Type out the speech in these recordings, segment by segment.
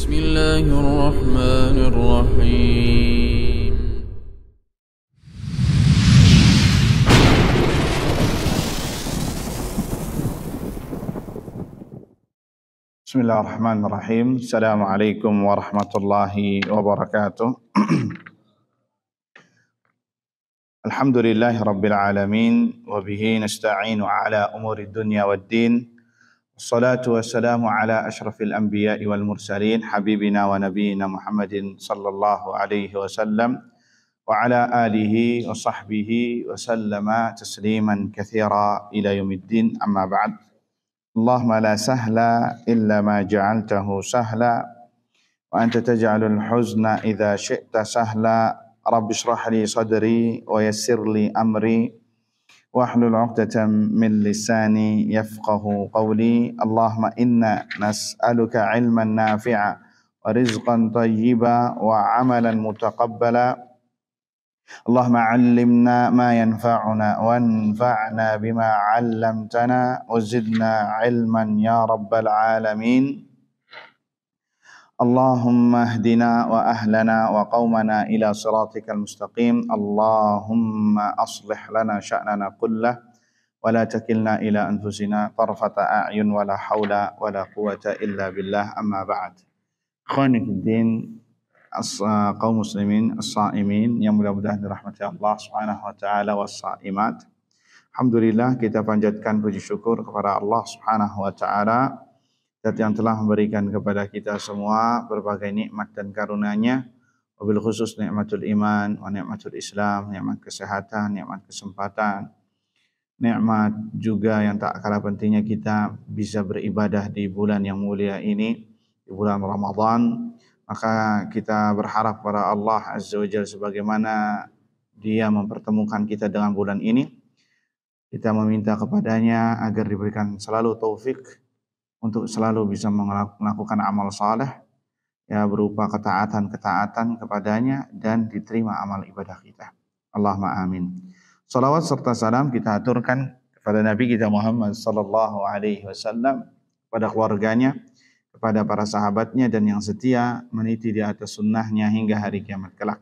بسم الله الرحمن الرحيم Bismillahirrahmanirrahim. Assalamualaikum warahmatullahi wabarakatuh. Alhamdulillahi rabbil alamin wa bihi nasta'inu ala umuri dunya waddin. Wassalatu wassalamu ala asyrafil anbiya'i wal mursalin habibina wa nabiyyina Muhammadin sallallahu alaihi wasallam wa ala alihi wa sahbihi wa sallama tasliman katsira ila yaumiddin, amma ba'd. Allahumma la sahla illa ma ja'altahu sahla wa anta taj'alul huzna idza syi'ta sahla. Rabbi shrah li sadri wa yassir li amri wahlul 'uqdatam min lisani yafqahu qawli. Allahumma inna nas'aluka 'ilman nafi'a wa rizqan thayyiba wa 'amalan mutaqabbala. Allahumma 'allimna ma yanfa'una wanfa'na bima 'allamtana wa zidna 'ilman ya rabbal alamin. Allahumma hdina wa ahlana wa qaumana ila siratikal mustaqim. Allahumma aslih lana sya'nana kullah wa la takilna ila anfusina tarfata a'yun wa la hawla wa la quwwata illa billah, amma ba'd. Ikhwani fiddin, kaum muslimin as-saimin yang mudah-mudahan dirahmati Allah Subhanahu wa taala, was-saimat. Alhamdulillah, kita panjatkan puji syukur kepada Allah Subhanahu wa taala yang telah memberikan kepada kita semua berbagai nikmat dan karunia-Nya, wabil khusus nikmatul iman wa nikmatul Islam, nikmat kesehatan, nikmat kesempatan, nikmat juga yang tak kalah pentingnya kita bisa beribadah di bulan yang mulia ini, di bulan Ramadan. Maka kita berharap kepada Allah Azza wa Jalla sebagaimana Dia mempertemukan kita dengan bulan ini, kita meminta kepadanya agar diberikan selalu taufik untuk selalu bisa melakukan amal saleh, ya, berupa ketaatan kepadanya dan diterima amal ibadah kita. Allahumma amin. Salawat serta salam kita aturkan kepada Nabi kita Muhammad sallallahu alaihi wasallam, kepada keluarganya, kepada para sahabatnya, dan yang setia meniti di atas sunnahnya hingga hari kiamat kelak.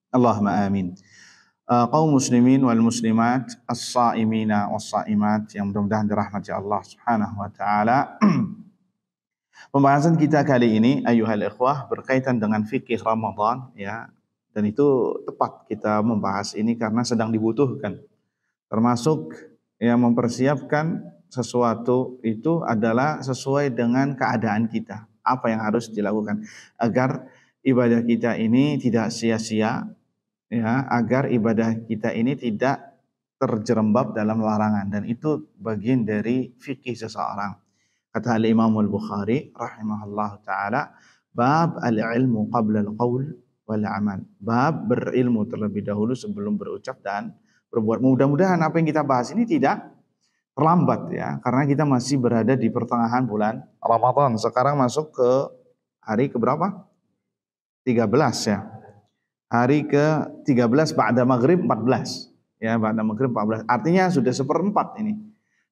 Allahumma amin. Kaum muslimin wal muslimat, as-saimina was-saimat yang mudah-mudahan dirahmati Allah Subhanahu wa taala. Pembahasan kita kali ini ayyuhal ikhwah berkaitan dengan fikih Ramadan, ya. Dan itu tepat kita membahas ini karena sedang dibutuhkan. Termasuk yang mempersiapkan sesuatu itu adalah sesuai dengan keadaan kita. Apa yang harus dilakukan agar ibadah kita ini tidak sia-sia, ya, agar ibadah kita ini tidak terjerembab dalam larangan, dan itu bagian dari fikih seseorang. Kata Al-Imam Al-Bukhari rahimahullah ta'ala, bab al-ilmu qabla al-qawl wal amal. Bab berilmu terlebih dahulu sebelum berucap dan berbuat. Mudah-mudahan apa yang kita bahas ini tidak terlambat, ya, karena kita masih berada di pertengahan bulan Ramadan. Sekarang masuk ke hari keberapa? 13, ya. Hari ke-13 ba'da maghrib 14. Ya, ba'da maghrib 14. Artinya sudah seperempat ini.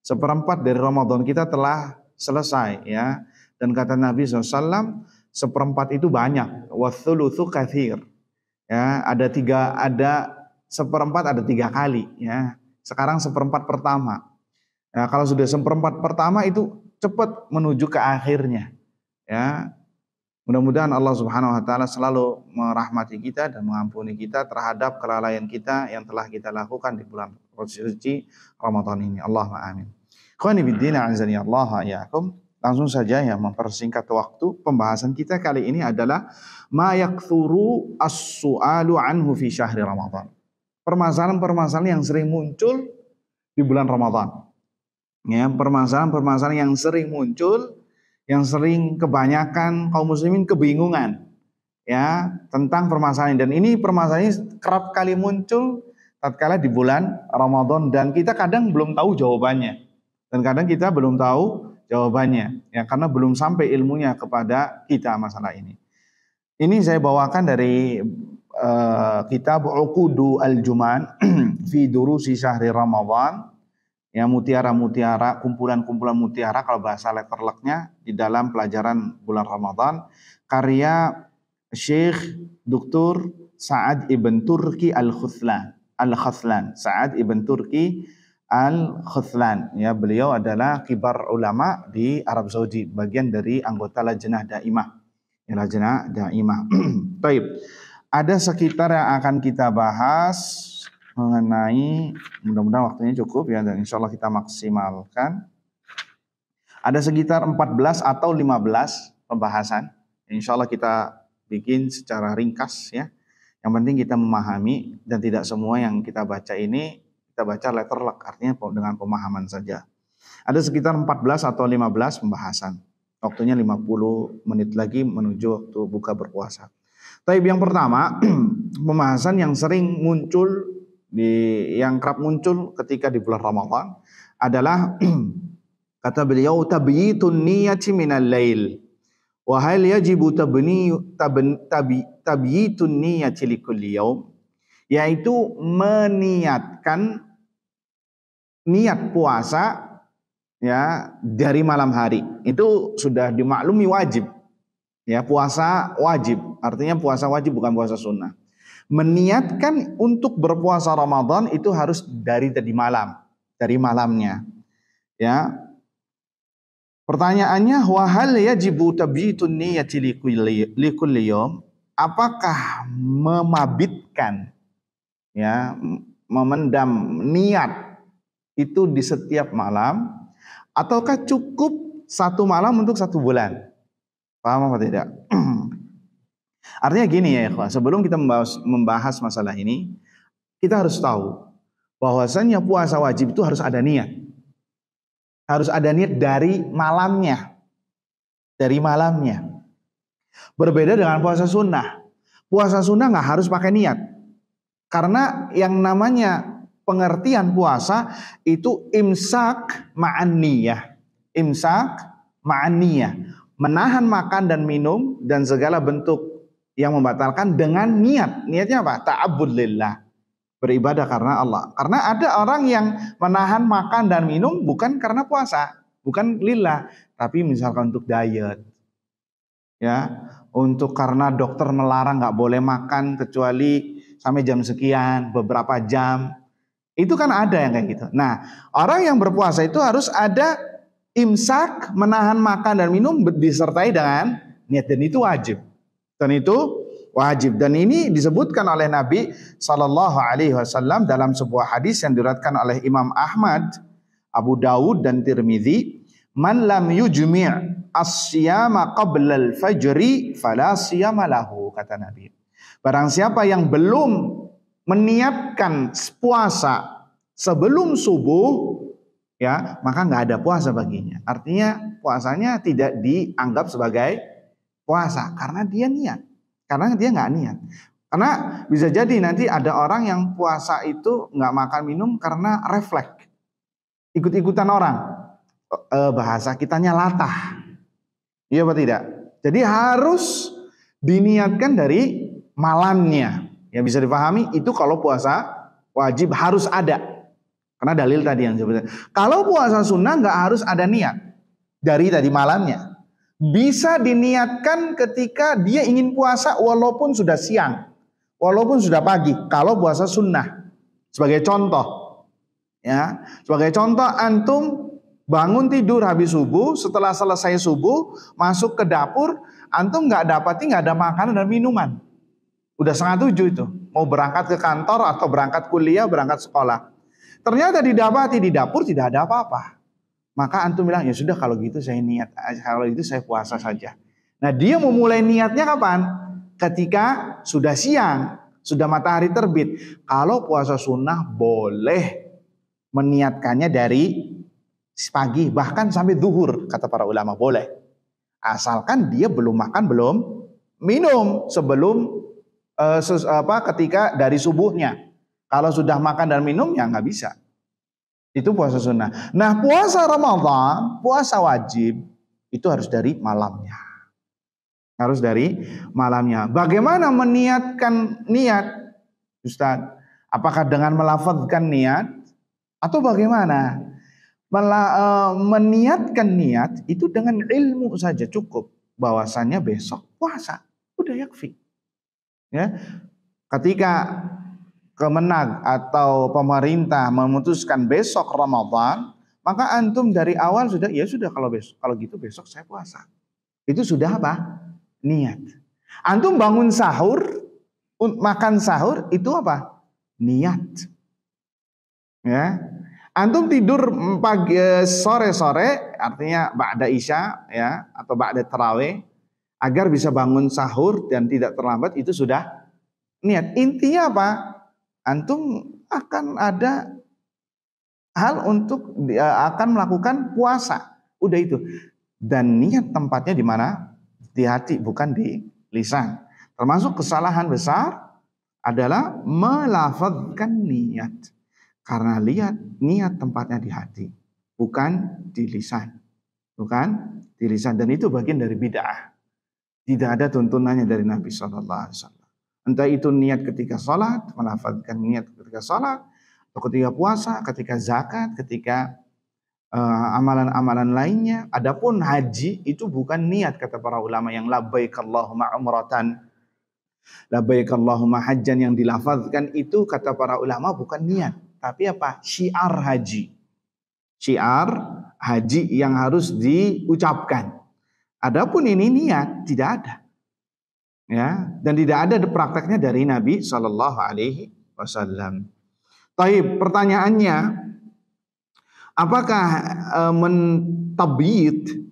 Seperempat dari Ramadan kita telah selesai, ya. Dan kata Nabi SAW, seperempat itu banyak. Wa thulutsu katsir. Ya, ada seperempat ada 3 kali, ya. Sekarang seperempat pertama. Ya, kalau sudah seperempat pertama itu cepat menuju ke akhirnya, ya. Mudah-mudahan Allah Subhanahu wa taala selalu merahmati kita dan mengampuni kita terhadap kelalaian kita yang telah kita lakukan di bulan suci Ramadan ini. Allahumma amin. Ikhwani fiddin, a'azzani Allah wa iyyakum. Langsung saja, ya, mempersingkat waktu, pembahasan kita kali ini adalah ma yakthuru as-su'alu anhu fi syahri Ramadan. Permasalahan-permasalahan yang sering muncul di bulan Ramadan. Ya, permasalahan-permasalahan yang sering muncul, yang sering kebanyakan kaum muslimin kebingungan, ya, tentang permasalahan. Dan ini permasalahan ini kerap kali muncul tatkala di bulan Ramadan, dan kita kadang belum tahu jawabannya. Dan kadang kita belum tahu jawabannya, ya, karena belum sampai ilmunya kepada kita masalah ini. Ini saya bawakan dari kitab Uqudu al-Juman fi durusi syahri Ramadan, ya mutiara-mutiara, kumpulan-kumpulan mutiara kalau bahasa letterlucknya di dalam pelajaran bulan Ramadan, karya Syekh Dr. Sa'ad Ibn Turki Al-Khathlan. Sa'ad Ibn Turki Al-Khathlan, ya, beliau adalah kibar ulama di Arab Saudi, bagian dari anggota Lajnah Daimah. Lajnah Daimah. Baik. Ada sekitar yang akan kita bahas mengenai, mudah-mudahan waktunya cukup ya, dan insya Allah kita maksimalkan. Ada sekitar 14 atau 15 pembahasan. Insya Allah kita bikin secara ringkas ya. Yang penting kita memahami, dan tidak semua yang kita baca ini kita baca letterluck, artinya dengan pemahaman saja. Ada sekitar 14 atau 15 pembahasan. Waktunya 50 menit lagi menuju waktu buka berpuasa. Tapi yang pertama, pembahasan yang sering muncul, yang kerap muncul ketika di bulan Ramadan adalah kata beliau, tabyitun niyati minal lail. Wa hal yajibu tabyitun niyati likulli yaum, yaitu meniatkan niat puasa ya dari malam hari. Itu sudah dimaklumi wajib. Ya, puasa wajib, artinya puasa wajib bukan puasa sunnah. Meniatkan untuk berpuasa Ramadan itu harus dari tadi malam, dari malamnya. Ya. Pertanyaannya, wa hal yajibu tabyitun niyati likulli yawm? Apakah memabitkan, ya, memendam niat itu di setiap malam, ataukah cukup satu malam untuk satu bulan? Paham apa tidak? Artinya gini ya ikhwan, sebelum kita membahas masalah ini, kita harus tahu bahwasannya puasa wajib itu harus ada niat. Harus ada niat dari malamnya. Dari malamnya. Berbeda dengan puasa sunnah. Puasa sunnah nggak harus pakai niat. Karena yang namanya pengertian puasa itu imsak ma'an niyah. Imsak ma'an niyah. Menahan makan dan minum dan segala bentuk yang membatalkan dengan niat. Niatnya apa? Ta'abbud lillah. Beribadah karena Allah. Karena ada orang yang menahan makan dan minum bukan karena puasa, bukan lillah, tapi misalkan untuk diet. Ya, untuk karena dokter melarang nggak boleh makan kecuali sampai jam sekian, beberapa jam. Itu kan ada yang kayak gitu. Nah, orang yang berpuasa itu harus ada imsak, menahan makan dan minum disertai dengan niat, dan itu wajib. Dan itu wajib, dan ini disebutkan oleh Nabi Sallallahu Alaihi Wasallam dalam sebuah hadis yang diriwayatkan oleh Imam Ahmad, Abu Dawud dan Tirmidzi. Man lam yujmi' as-siyama qabla al-fajri fala siyama lahu, kata Nabi. Barang siapa yang belum meniatkan puasa sebelum subuh, ya, maka nggak ada puasa baginya. Artinya puasanya tidak dianggap sebagai puasa karena dia niat. Karena dia nggak niat. Karena bisa jadi nanti ada orang yang puasa itu nggak makan minum karena refleks, ikut-ikutan orang. Bahasa kitanya latah. Iya apa tidak? Jadi harus diniatkan dari malamnya. Ya, bisa dipahami itu kalau puasa wajib harus ada. Karena dalil tadi yang sebutkan. Kalau puasa sunnah nggak harus ada niat dari tadi malamnya. Bisa diniatkan ketika dia ingin puasa walaupun sudah siang, walaupun sudah pagi. Kalau puasa sunnah, sebagai contoh, ya, sebagai contoh antum bangun tidur habis subuh, setelah selesai subuh masuk ke dapur, antum nggak ada makanan dan minuman. Udah 6:30 itu, mau berangkat ke kantor atau berangkat kuliah, berangkat sekolah. Ternyata didapati di dapur tidak ada apa-apa. Maka antum bilang, ya sudah kalau gitu saya niat, kalau itu saya puasa saja. Nah, dia memulai niatnya kapan? Ketika sudah siang, sudah matahari terbit. Kalau puasa sunnah boleh meniatkannya dari pagi, bahkan sampai zuhur, kata para ulama boleh. Asalkan dia belum makan, belum minum sebelum ketika dari subuhnya. Kalau sudah makan dan minum ya nggak bisa. Itu puasa sunnah. Nah, puasa Ramadan, puasa wajib, itu harus dari malamnya. Harus dari malamnya. Bagaimana meniatkan niat, Ustaz? Apakah dengan melafazkan niat? Atau bagaimana? Meniatkan niat itu dengan ilmu saja cukup. Bahwasannya besok puasa. Udah yakfi. Ya. Ketika Kemenag atau pemerintah memutuskan besok Ramadan, maka antum dari awal sudah, ya sudah kalau gitu besok saya puasa. Itu sudah apa? Niat. Antum bangun sahur, makan sahur itu apa? Niat. Ya. Antum tidur pagi sore-sore, artinya ba'da isya ya atau ba'da tarawih, agar bisa bangun sahur dan tidak terlambat, itu sudah niat. Intinya apa? Antum akan ada hal untuk akan melakukan puasa. Udah itu. Dan niat tempatnya di mana? Di hati, bukan di lisan. Termasuk kesalahan besar adalah melafazkan niat. Karena niat tempatnya di hati, bukan di lisan. Bukan di lisan. Dan itu bagian dari bid'ah. Tidak ada tuntunannya dari Nabi SAW. Entah itu niat ketika sholat, melafazkan niat ketika sholat, atau ketika puasa, ketika zakat, ketika amalan-amalan lainnya. Adapun haji itu bukan niat, kata para ulama, yang labbaik Allahumma umratan, labbaik Allahumma hajjan, yang dilafazkan itu kata para ulama bukan niat, tapi apa? Syiar haji. Syiar haji yang harus diucapkan. Adapun ini niat tidak ada. Ya, dan tidak ada prakteknya dari Nabi Shallallahu Alaihi Wasallam. Taib, pertanyaannya, apakah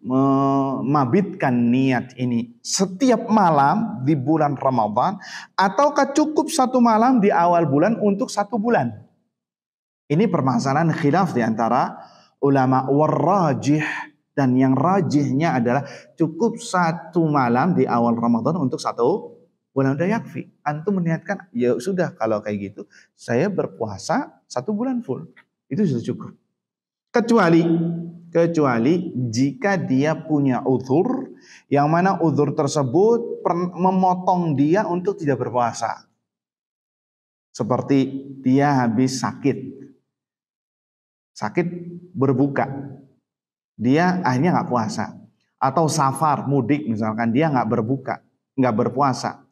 memabitkan niat ini setiap malam di bulan Ramadan, ataukah cukup satu malam di awal bulan untuk satu bulan? Ini permasalahan khilaf di antara ulama. Warrajih, dan yang rajihnya adalah cukup satu malam di awal Ramadan untuk satu bulan, udah yakfi. Antum meniatkan, ya sudah kalau kayak gitu saya berpuasa satu bulan full, itu sudah cukup. Kecuali jika dia punya uzur, yang mana uzur tersebut memotong dia untuk tidak berpuasa. Seperti dia habis sakit berbuka, dia akhirnya nggak puasa. Atau safar, mudik misalkan, dia nggak berbuka, nggak berpuasa.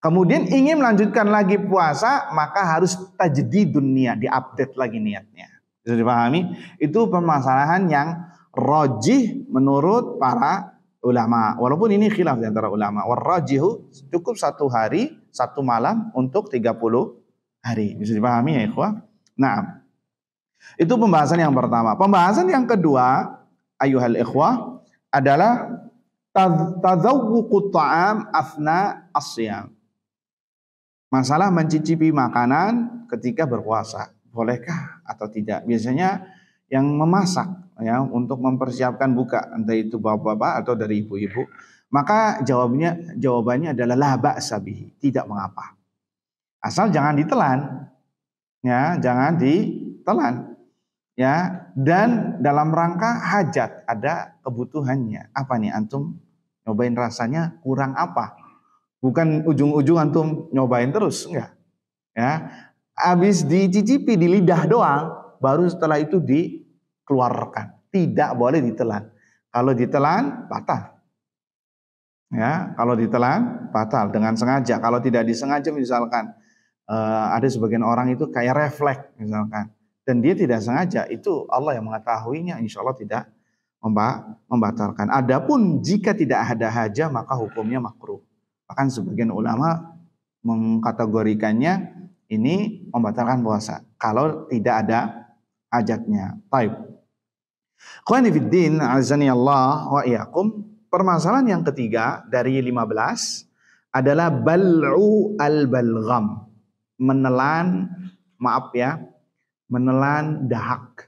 Kemudian ingin melanjutkan lagi puasa, maka harus tajdidun niat, diupdate lagi niatnya. Bisa dipahami? Itu permasalahan yang rajih menurut para ulama. Walaupun ini khilaf di antara ulama. Warrajihu, cukup satu hari, satu malam untuk 30 hari. Bisa dipahami ya ikhwah? Nah, itu pembahasan yang pertama. Pembahasan yang kedua, ayuhal ikhwah, adalah tadzawwuqut ta'am afna as-siyam. Masalah mencicipi makanan ketika berpuasa. Bolehkah atau tidak? Biasanya yang memasak ya untuk mempersiapkan buka, entah itu bapak-bapak atau dari ibu-ibu, maka jawabannya adalah la ba'sa bihi, tidak mengapa. Asal jangan ditelan. Ya, jangan ditelan. Ya, dan dalam rangka hajat, ada kebutuhannya. Apa nih, antum nyobain rasanya kurang apa? Bukan ujung-ujung antum nyobain terus, enggak. Ya, habis dicicipi di lidah doang, baru setelah itu dikeluarkan. Tidak boleh ditelan. Kalau ditelan batal. Ya, kalau ditelan batal dengan sengaja. Kalau tidak disengaja, misalkan ada sebagian orang itu kayak refleks misalkan, dan dia tidak sengaja, itu Allah yang mengetahuinya, insya Allah tidak membatalkan. Adapun jika tidak ada hajah, maka hukumnya makruh. Bahkan sebagian ulama mengkategorikannya ini membatalkan puasa kalau tidak ada hajatnya. Taib. Ikhwani fiddin, azani Allah wa iyyakum. Permasalahan yang ketiga dari 15 adalah bal'u al-balgham. Menelan dahak.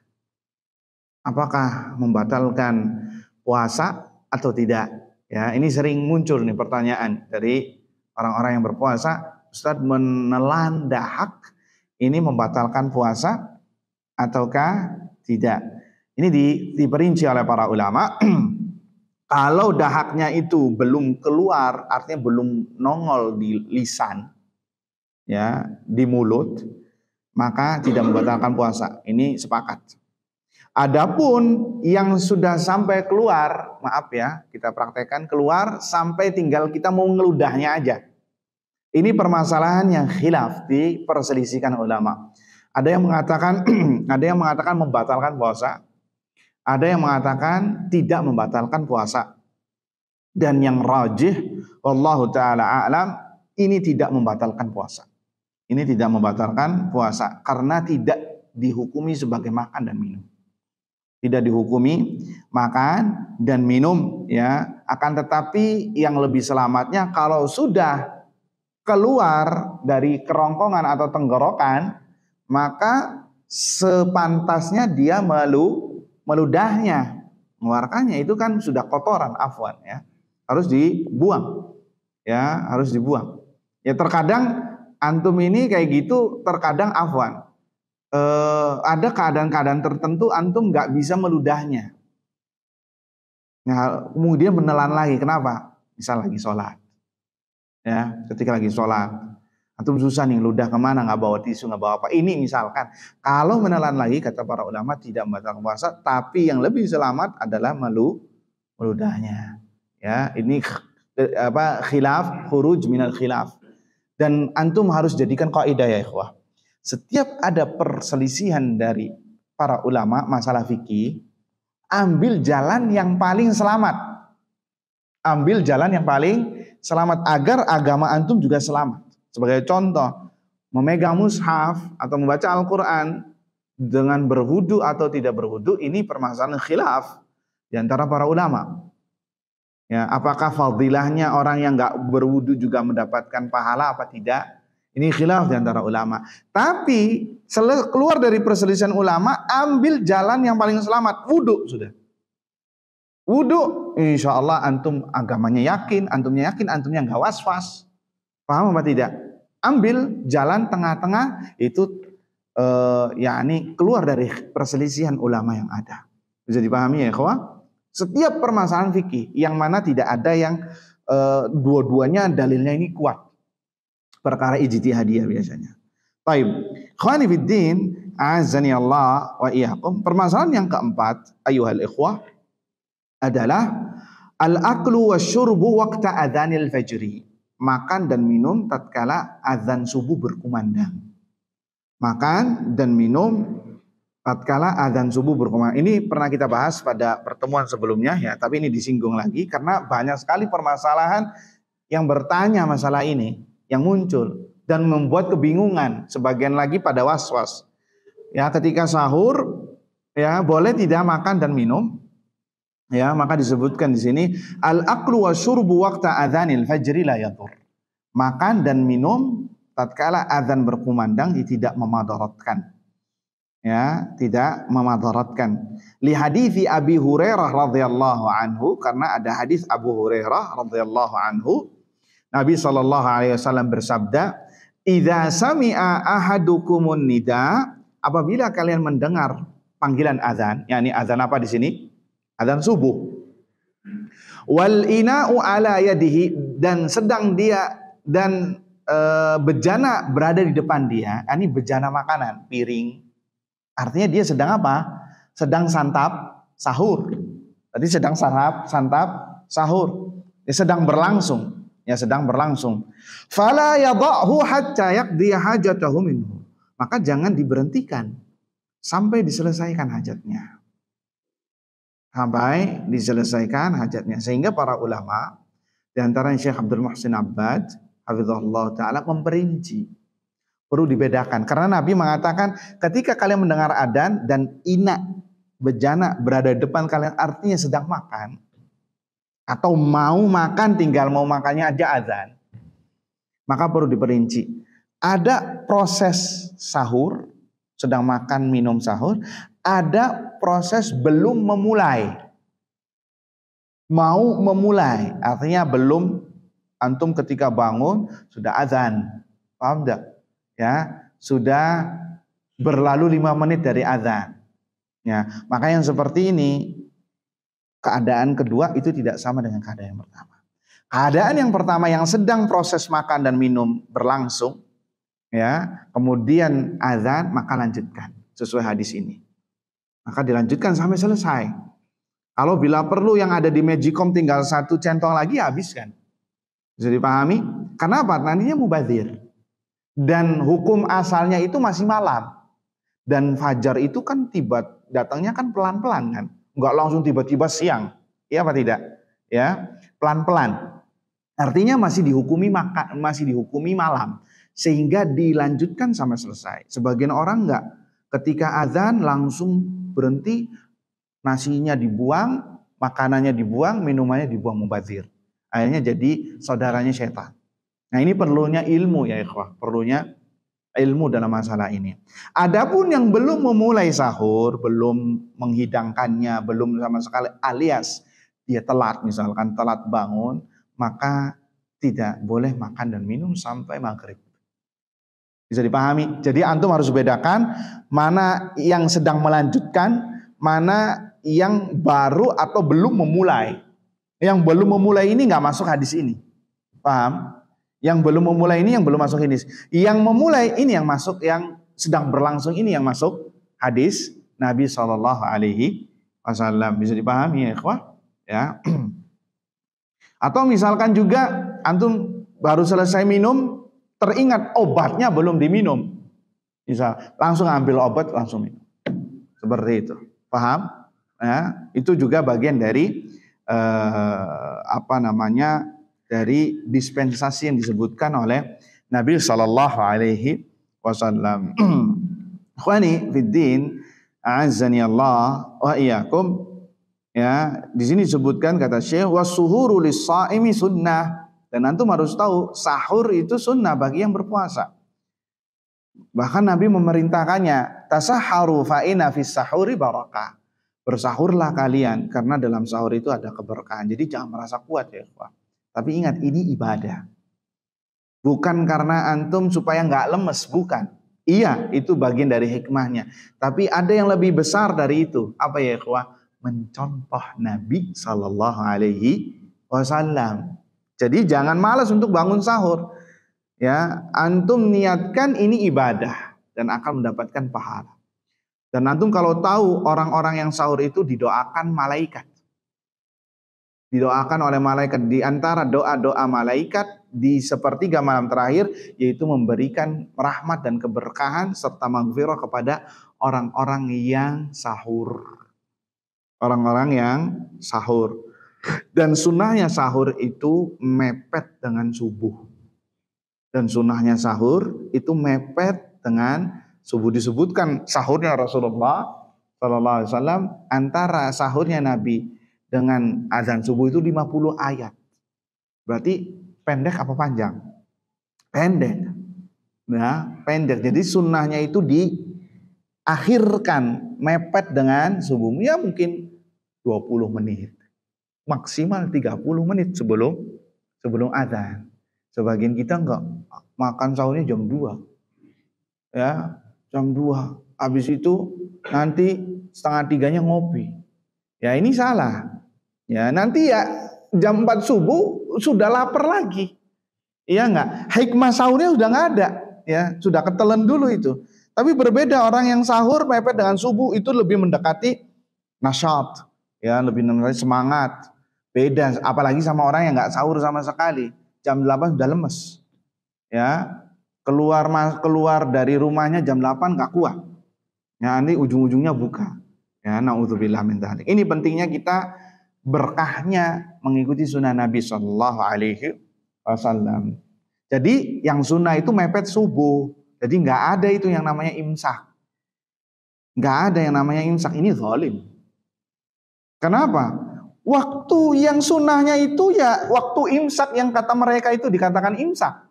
Apakah membatalkan puasa atau tidak? Ya, ini sering muncul nih pertanyaan dari orang-orang yang berpuasa, Ustaz, menelan dahak ini membatalkan puasa ataukah tidak? Ini diperinci oleh para ulama. Kalau dahaknya itu belum keluar, artinya belum nongol di lisan, ya, di mulut, maka tidak membatalkan puasa. Ini sepakat. Adapun yang sudah sampai keluar, maaf ya, kita praktekkan keluar sampai tinggal kita mau ngeludahnya aja. Ini permasalahan yang khilaf di perselisihkan ulama. Ada yang mengatakan ada yang mengatakan membatalkan puasa. Ada yang mengatakan tidak membatalkan puasa. Dan yang rajih wallahu taala a'lam, ini tidak membatalkan puasa. Ini tidak membatalkan puasa karena tidak dihukumi sebagai makan dan minum. Tidak dihukumi makan dan minum ya, akan tetapi yang lebih selamatnya kalau sudah keluar dari kerongkongan atau tenggorokan, maka sepantasnya dia meludahnya, mengeluarkannya. Itu kan sudah kotoran, afwan ya, harus dibuang ya, harus dibuang ya. Terkadang antum ini kayak gitu, terkadang afwan, ada keadaan-keadaan tertentu antum nggak bisa meludahnya. Nah, kemudian menelan lagi. Kenapa? Misal lagi sholat, ya, ketika lagi sholat, antum susah nih ludah kemana, nggak bawa tisu, nggak bawa apa. Ini misalkan, kalau menelan lagi kata para ulama tidak membatalkan puasa, tapi yang lebih selamat adalah meludahnya. Ya, ini khilaf, khuruj minal khilaf. Dan antum harus jadikan kaidah ya ikhwah. Setiap ada perselisihan dari para ulama masalah fikih, ambil jalan yang paling selamat. Ambil jalan yang paling selamat agar agama antum juga selamat. Sebagai contoh, memegang mushaf atau membaca Al-Quran dengan berwudu atau tidak berwudu, ini permasalahan khilaf di antara para ulama. Ya, apakah fadilahnya orang yang nggak berwudu juga mendapatkan pahala apa tidak? Ini khilaf di antara ulama. Tapi keluar dari perselisihan ulama, ambil jalan yang paling selamat, wudu sudah. Wudu, insya Allah antum agamanya yakin, antumnya nggak was-was. Paham apa tidak? Ambil jalan tengah-tengah itu, yakni keluar dari perselisihan ulama yang ada. Bisa dipahami ya, ikhwah? Setiap permasalahan fikih yang mana tidak ada yang dua-duanya dalilnya ini kuat. Perkara ijtihadiyah biasanya. Baik, ikhwani fiddin, azani Allah wa iyyakum. Permasalahan yang keempat, ayuhal ikhwah, adalah al-aklu wasyurbu waqta adzanil fajri. Makan dan minum tatkala azan subuh berkumandang. Makan dan minum tatkala azan subuh berkumandang. Ini pernah kita bahas pada pertemuan sebelumnya ya, tapi ini disinggung lagi karena banyak sekali permasalahan yang bertanya masalah ini, yang muncul dan membuat kebingungan, sebagian lagi pada was-was. Ya, ketika sahur ya boleh tidak makan dan minum? Ya, maka disebutkan di sini al-aklu wasyurbu waqta adzanil fajri la yadur. Makan dan minum tatkala azan berkumandang tidak memadaratkan. Ya, tidak memadaratkan. Li hadithi Abi Hurairah radhiyallahu anhu, karena ada hadis Abu Hurairah radhiyallahu anhu, Nabi SAW bersabda, "Idza sami'a ahadukumun nida," apabila kalian mendengar panggilan azan, yakni azan apa di sini? Azan subuh. Wal ina'u ala yadihi, dan sedang dia dan bejana berada di depan dia, ini bejana makanan, piring. Artinya dia sedang apa? Sedang santap sahur. Tadi sedang santap sahur. Dia sedang berlangsung. Ya, sedang berlangsung. Fala yadha'hu hatta yaqdi hajatahu minhu. Maka jangan diberhentikan sampai diselesaikan hajatnya. Sampai diselesaikan hajatnya. Sehingga para ulama, di antaranya Syekh Abdul Muhsin Abbad hafizahullah taala, memperinci. Perlu dibedakan karena Nabi mengatakan ketika kalian mendengar adzan dan bejana berada di depan kalian, artinya sedang makan. Atau mau makan, tinggal mau makannya aja azan. Maka perlu diperinci. Ada proses sahur, sedang makan minum sahur. Ada proses belum memulai. Mau memulai, artinya belum, antum ketika bangun sudah azan. Paham enggak? Ya, sudah berlalu 5 menit dari azan. Ya, maka yang seperti ini, keadaan kedua itu tidak sama dengan keadaan yang pertama. Keadaan yang pertama yang sedang proses makan dan minum berlangsung, ya, kemudian azan, maka lanjutkan sesuai hadis ini. maka dilanjutkan sampai selesai. Kalau bila perlu yang ada di Magicom tinggal 1 centong lagi, habiskan. Bisa dipahami? Karena apa? Nantinya mubadzir. Dan hukum asalnya itu masih malam. Dan fajar itu kan datangnya kan pelan-pelan kan. Enggak langsung tiba-tiba siang. Iya apa tidak? Ya, pelan-pelan. Artinya masih dihukumi malam. Sehingga dilanjutkan sampai selesai. Sebagian orang enggak. Ketika azan langsung berhenti, nasinya dibuang, makanannya dibuang, minumannya dibuang, mubadzir. Akhirnya jadi saudaranya setan. Nah, ini perlunya ilmu ya ikhwah, perlunya ilmu dalam masalah ini. Adapun yang belum memulai sahur, belum menghidangkannya, belum sama sekali, alias dia telat, misalkan telat bangun, maka tidak boleh makan dan minum sampai maghrib. Bisa dipahami? Jadi antum harus bedakan mana yang sedang melanjutkan, mana yang baru atau belum memulai. Yang belum memulai ini nggak masuk hadis ini. Paham? Yang belum memulai ini yang belum masuk hadis. Yang memulai ini yang masuk, yang sedang berlangsung ini yang masuk hadis Nabi SAW. Bisa dipahami ya ikhwah? Ya. Atau misalkan juga antum baru selesai minum, teringat obatnya belum diminum. Misal langsung ambil obat langsung minum. Seperti itu. Paham? Ya, itu juga bagian dari dari dispensasi yang disebutkan oleh Nabi Sallallahu Alaihi Wasallam. Ikhwani fiddin, a'azzani Allah wa iyyakum. Ya, di sini disebutkan kata Syekh, wasuhuru lis-shaimi sunnah. Dan antum harus tahu sahur itu sunnah bagi yang berpuasa. Bahkan Nabi memerintahkannya, tasahharu fa inna fis sahuri barakah. Bersahurlah kalian karena dalam sahur itu ada keberkahan. Jadi jangan merasa kuat ya, Pak. Tapi ingat ini ibadah. Bukan karena antum supaya nggak lemes, bukan. Iya, itu bagian dari hikmahnya. Tapi ada yang lebih besar dari itu. Apa ya, ikhwah? Mencontoh Nabi Sallallahu Alaihi Wasallam. Jadi jangan malas untuk bangun sahur. Ya, antum niatkan ini ibadah dan akan mendapatkan pahala. Dan antum kalau tahu orang-orang yang sahur itu didoakan malaikat. Didoakan oleh malaikat. Di antara doa-doa malaikat di sepertiga malam terakhir, yaitu memberikan rahmat dan keberkahan serta maghfirah kepada orang-orang yang sahur. Orang-orang yang sahur. Dan sunnahnya sahur itu mepet dengan subuh. Dan sunnahnya sahur itu mepet dengan subuh. Disebutkan sahurnya Rasulullah SAW antara sahurnya Nabi dengan azan subuh itu 50 ayat. Berarti pendek apa panjang? Pendek. Nah, pendek. Jadi sunnahnya itu diakhirkan mepet dengan subuh. Ya mungkin 20 menit. Maksimal 30 menit sebelum azan. Sebagian kita enggak, makan sahurnya jam 2. Ya, jam 2. Habis itu nanti 2:30 ngopi. Ya ini salah. Ya nanti ya jam 4 subuh sudah lapar lagi. Iya enggak? Hikmah sahurnya sudah enggak ada. Ya, sudah ketelan dulu itu. Tapi berbeda orang yang sahur mepet dengan subuh itu lebih mendekati nasyat. Ya, lebih mendekati semangat. Beda apalagi sama orang yang enggak sahur sama sekali. Jam 8 sudah lemes. Ya, keluar dari rumahnya jam 8 enggak kuat. Ya, nanti ujung-ujungnya buka. Ya, naudzubillah min dzalik. Ini pentingnya kita berkahnya mengikuti sunnah Nabi Sallallahu Alaihi Wasallam. Jadi yang sunnah itu mepet subuh. Jadi nggak ada itu yang namanya imsak. Nggak ada yang namanya imsak. Ini zalim. Kenapa? Waktu yang sunnahnya itu ya waktu imsak yang kata mereka itu dikatakan imsak.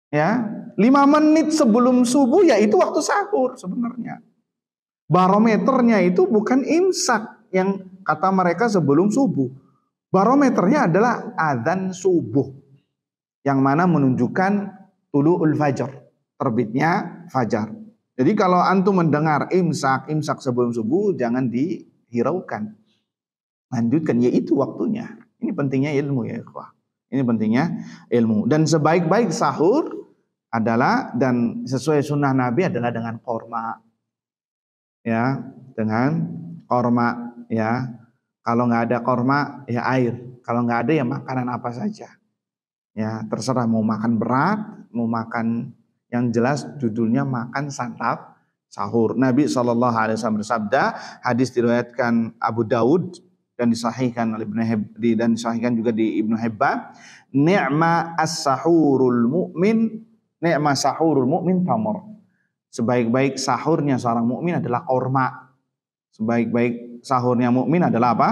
Ya, 5 menit sebelum subuh ya itu waktu sahur sebenarnya. Barometernya itu bukan imsak yang kata mereka sebelum subuh. Barometernya adalah azan subuh. Yang mana menunjukkan tulu'ul fajar. Terbitnya fajar. Jadi kalau antum mendengar imsak sebelum subuh jangan dihiraukan. Lanjutkan, yaitu waktunya. Ini pentingnya ilmu ya ikhwah. Ini pentingnya ilmu. Dan sebaik-baik sahur adalah dan sesuai sunnah Nabi adalah dengan korma. ya dengan korma ya. Kalau nggak ada korma ya air. Kalau nggak ada ya makanan apa saja. Ya terserah mau makan berat, mau makan yang jelas judulnya makan santap sahur. Nabi SAW bersabda, hadis diriwayatkan Abu Daud dan disahihkan oleh dan disahihkan juga di Ibnu Hibban. Ni'ma as-sahurul mu'min, ni'ma sahurul mu'min tamar. Sebaik-baik sahurnya seorang mukmin adalah korma. Sebaik-baik sahurnya mukmin adalah apa?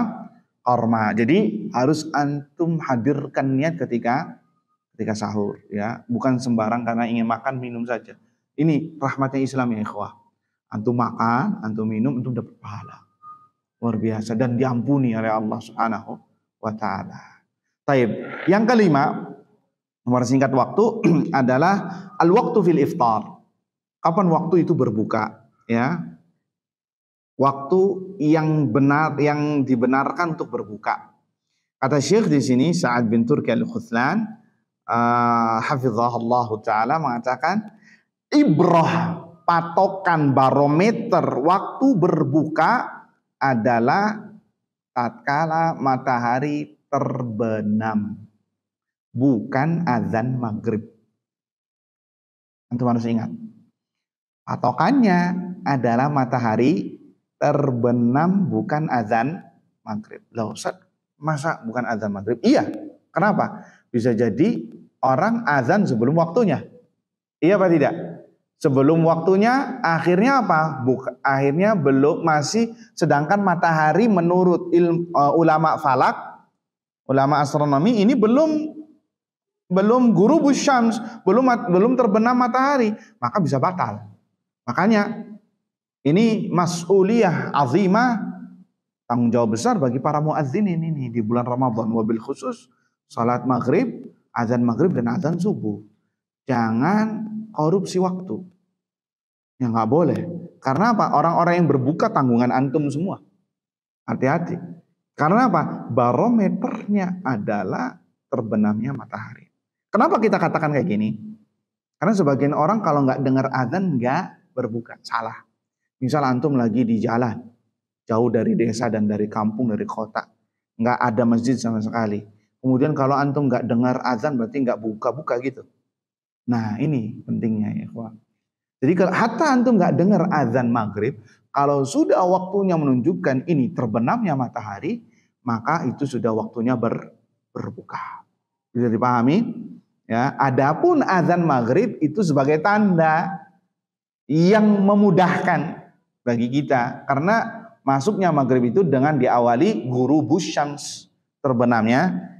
Korma. Jadi harus antum hadirkan niat ketika sahur ya, bukan sembarang karena ingin makan minum saja. Ini rahmatnya Islam ya ikhwah. Antum makan, antum minum, antum dapat pahala. Luar biasa dan diampuni oleh Allah Subhanahu wa taala. Baik, yang kelima, nomor singkat waktu adalah al-waqtu fil iftar. Kapan waktu itu berbuka ya? Waktu yang benar, yang dibenarkan untuk berbuka. Kata Syekh di sini Sa'ad bin Turki Al-Khuthlan, hafizahullah taala mengatakan, ibrah, patokan barometer waktu berbuka adalah tatkala matahari terbenam, bukan azan maghrib. Antum harus ingat, patokannya adalah matahari terbenam, bukan azan maghrib. Loh Ustaz, masa bukan azan maghrib? Iya, kenapa? Bisa jadi orang azan sebelum waktunya. Iya apa tidak? Sebelum waktunya, akhirnya apa? Akhirnya belum, masih, sedangkan matahari menurut ulama falak, ulama astronomi ini belum ghurubus syams, belum terbenam matahari, maka bisa batal. Makanya ini mas'uliyah azimah, tanggung jawab besar bagi para muadzin ini di bulan Ramadan, wabil khusus salat maghrib, azan maghrib dan azan subuh. Jangan korupsi waktu. Ya nggak boleh. Karena apa? Orang-orang yang berbuka tanggungan antum semua. Hati-hati. Karena apa? Barometernya adalah terbenamnya matahari. Kenapa kita katakan kayak gini? Karena sebagian orang kalau nggak dengar azan nggak berbuka. Salah. Misal antum lagi di jalan, jauh dari desa dan dari kampung, dari kota, nggak ada masjid sama sekali. Kemudian kalau antum nggak dengar azan berarti nggak buka-buka gitu. Nah ini pentingnya ya kawan. Jadi kalau hatta antum nggak dengar azan maghrib, kalau sudah waktunya menunjukkan ini terbenamnya matahari, maka itu sudah waktunya berbuka. Bisa dipahami? Ya. Adapun azan maghrib itu sebagai tanda yang memudahkan bagi kita, karena masuknya maghrib itu dengan diawali ghurubus syams, terbenamnya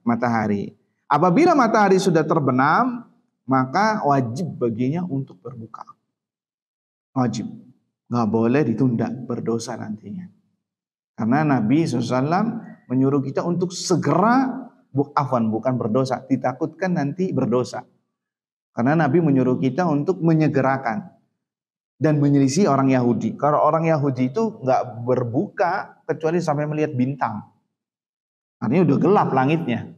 matahari. Apabila matahari sudah terbenam, maka wajib baginya untuk berbuka. Wajib, nggak boleh ditunda, berdosa nantinya. Karena Nabi SAW menyuruh kita untuk segera, bukan berdosa, ditakutkan nanti berdosa. Karena Nabi menyuruh kita untuk menyegerakan dan menyelisih orang Yahudi. Kalau orang Yahudi itu nggak berbuka kecuali sampai melihat bintang. Artinya udah gelap langitnya.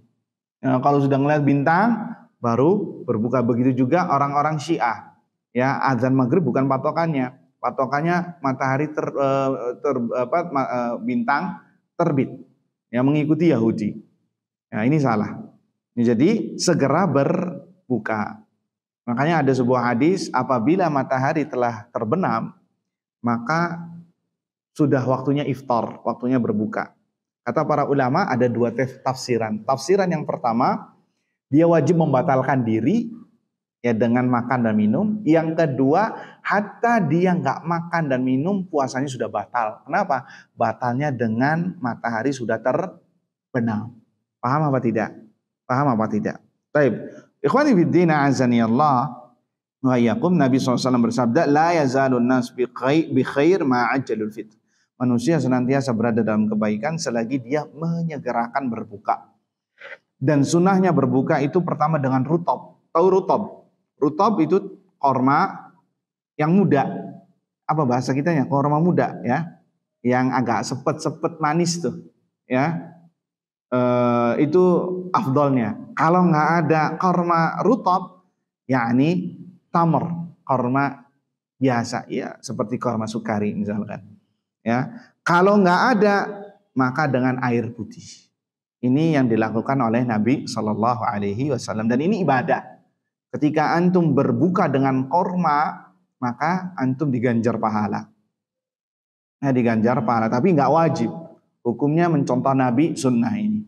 Nah, kalau sudah melihat bintang baru berbuka. Begitu juga orang-orang Syiah. Ya, azan maghrib bukan patokannya. Patokannya matahari bintang terbit. Yang mengikuti Yahudi. Nah, ini salah. Jadi segera berbuka. Makanya ada sebuah hadis, apabila matahari telah terbenam, maka sudah waktunya iftar, waktunya berbuka. Kata para ulama ada dua tafsiran. Tafsiran yang pertama, dia wajib membatalkan diri ya dengan makan dan minum. Yang kedua, hatta dia nggak makan dan minum, puasanya sudah batal. Kenapa? Batalnya dengan matahari sudah terbenam. Paham apa tidak? Paham apa tidak? Baik. Ikhwani fiddin azani Allah wa iyyakum, Nabi SAW bersabda, la yazalun nas bi khair ma'ajjalul fitr. Manusia senantiasa berada dalam kebaikan selagi dia menyegerakan berbuka. Dan sunnahnya berbuka itu pertama dengan rutab. Tahu rutab? Rutab itu korma yang muda. Apa bahasa kitanya? Korma muda ya. Yang agak sepet-sepet manis tuh. Ya. Itu afdolnya. Kalau nggak ada korma rutab, yakni tamar, korma biasa, ya seperti korma sukari misalkan. Ya, kalau nggak ada maka dengan air putih. Ini yang dilakukan oleh Nabi Shallallahu Alaihi Wasallam dan ini ibadah. Ketika antum berbuka dengan korma, maka antum diganjar pahala. Nah, diganjar pahala, tapi nggak wajib. Hukumnya mencontoh Nabi sunnah ini.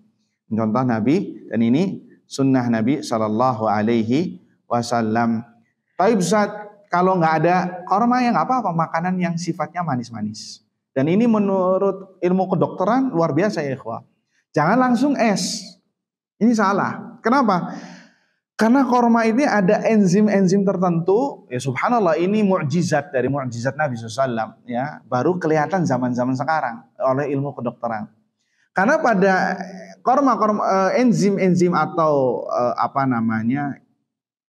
Mencontoh Nabi dan ini sunnah Nabi Shallallahu Alaihi Wasallam. Tapi kalau nggak ada korma ya nggak apa-apa, makanan yang sifatnya manis-manis. Dan ini menurut ilmu kedokteran luar biasa ya ikhwah. Jangan langsung es. Ini salah. Kenapa? Karena korma ini ada enzim-enzim tertentu. Ya subhanallah, ini mukjizat dari mukjizat Nabi SAW. Ya, baru kelihatan zaman-zaman sekarang oleh ilmu kedokteran. Karena pada enzim-enzim atau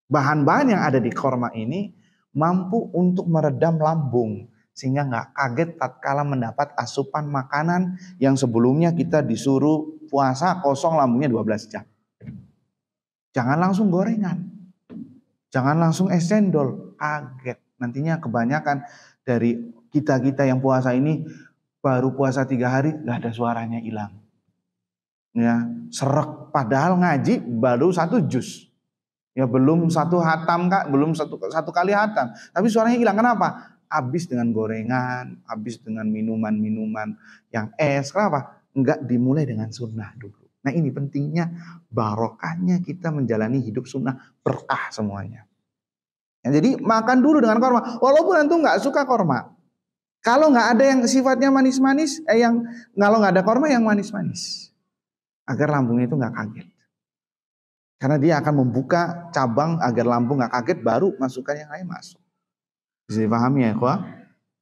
bahan-bahan yang ada di korma ini mampu untuk meredam lambung. Sehingga nggak kaget tatkala mendapat asupan makanan yang sebelumnya kita disuruh puasa kosong lambungnya 12 jam. Jangan langsung gorengan. Jangan langsung es cendol. Kaget. Nantinya kebanyakan dari kita-kita yang puasa ini baru puasa 3 hari nggak ada suaranya hilang. Ya, serak. Padahal ngaji baru 1 juz. Ya belum 1 hatam Kak, belum satu kali hatam. Tapi suaranya hilang. Kenapa? Habis dengan gorengan, habis dengan minuman-minuman yang es. Kenapa? Enggak dimulai dengan sunnah dulu. Nah ini pentingnya barokahnya kita menjalani hidup sunnah, berkah semuanya. Ya, jadi makan dulu dengan korma. Walaupun antum nggak suka korma. Kalau nggak ada yang sifatnya manis-manis, kalau nggak ada korma yang manis-manis. Agar lambungnya itu nggak kaget. Karena dia akan membuka cabang agar lambung nggak kaget, baru masukkan yang lain masuk. Bisa dipahami ya ikhwah?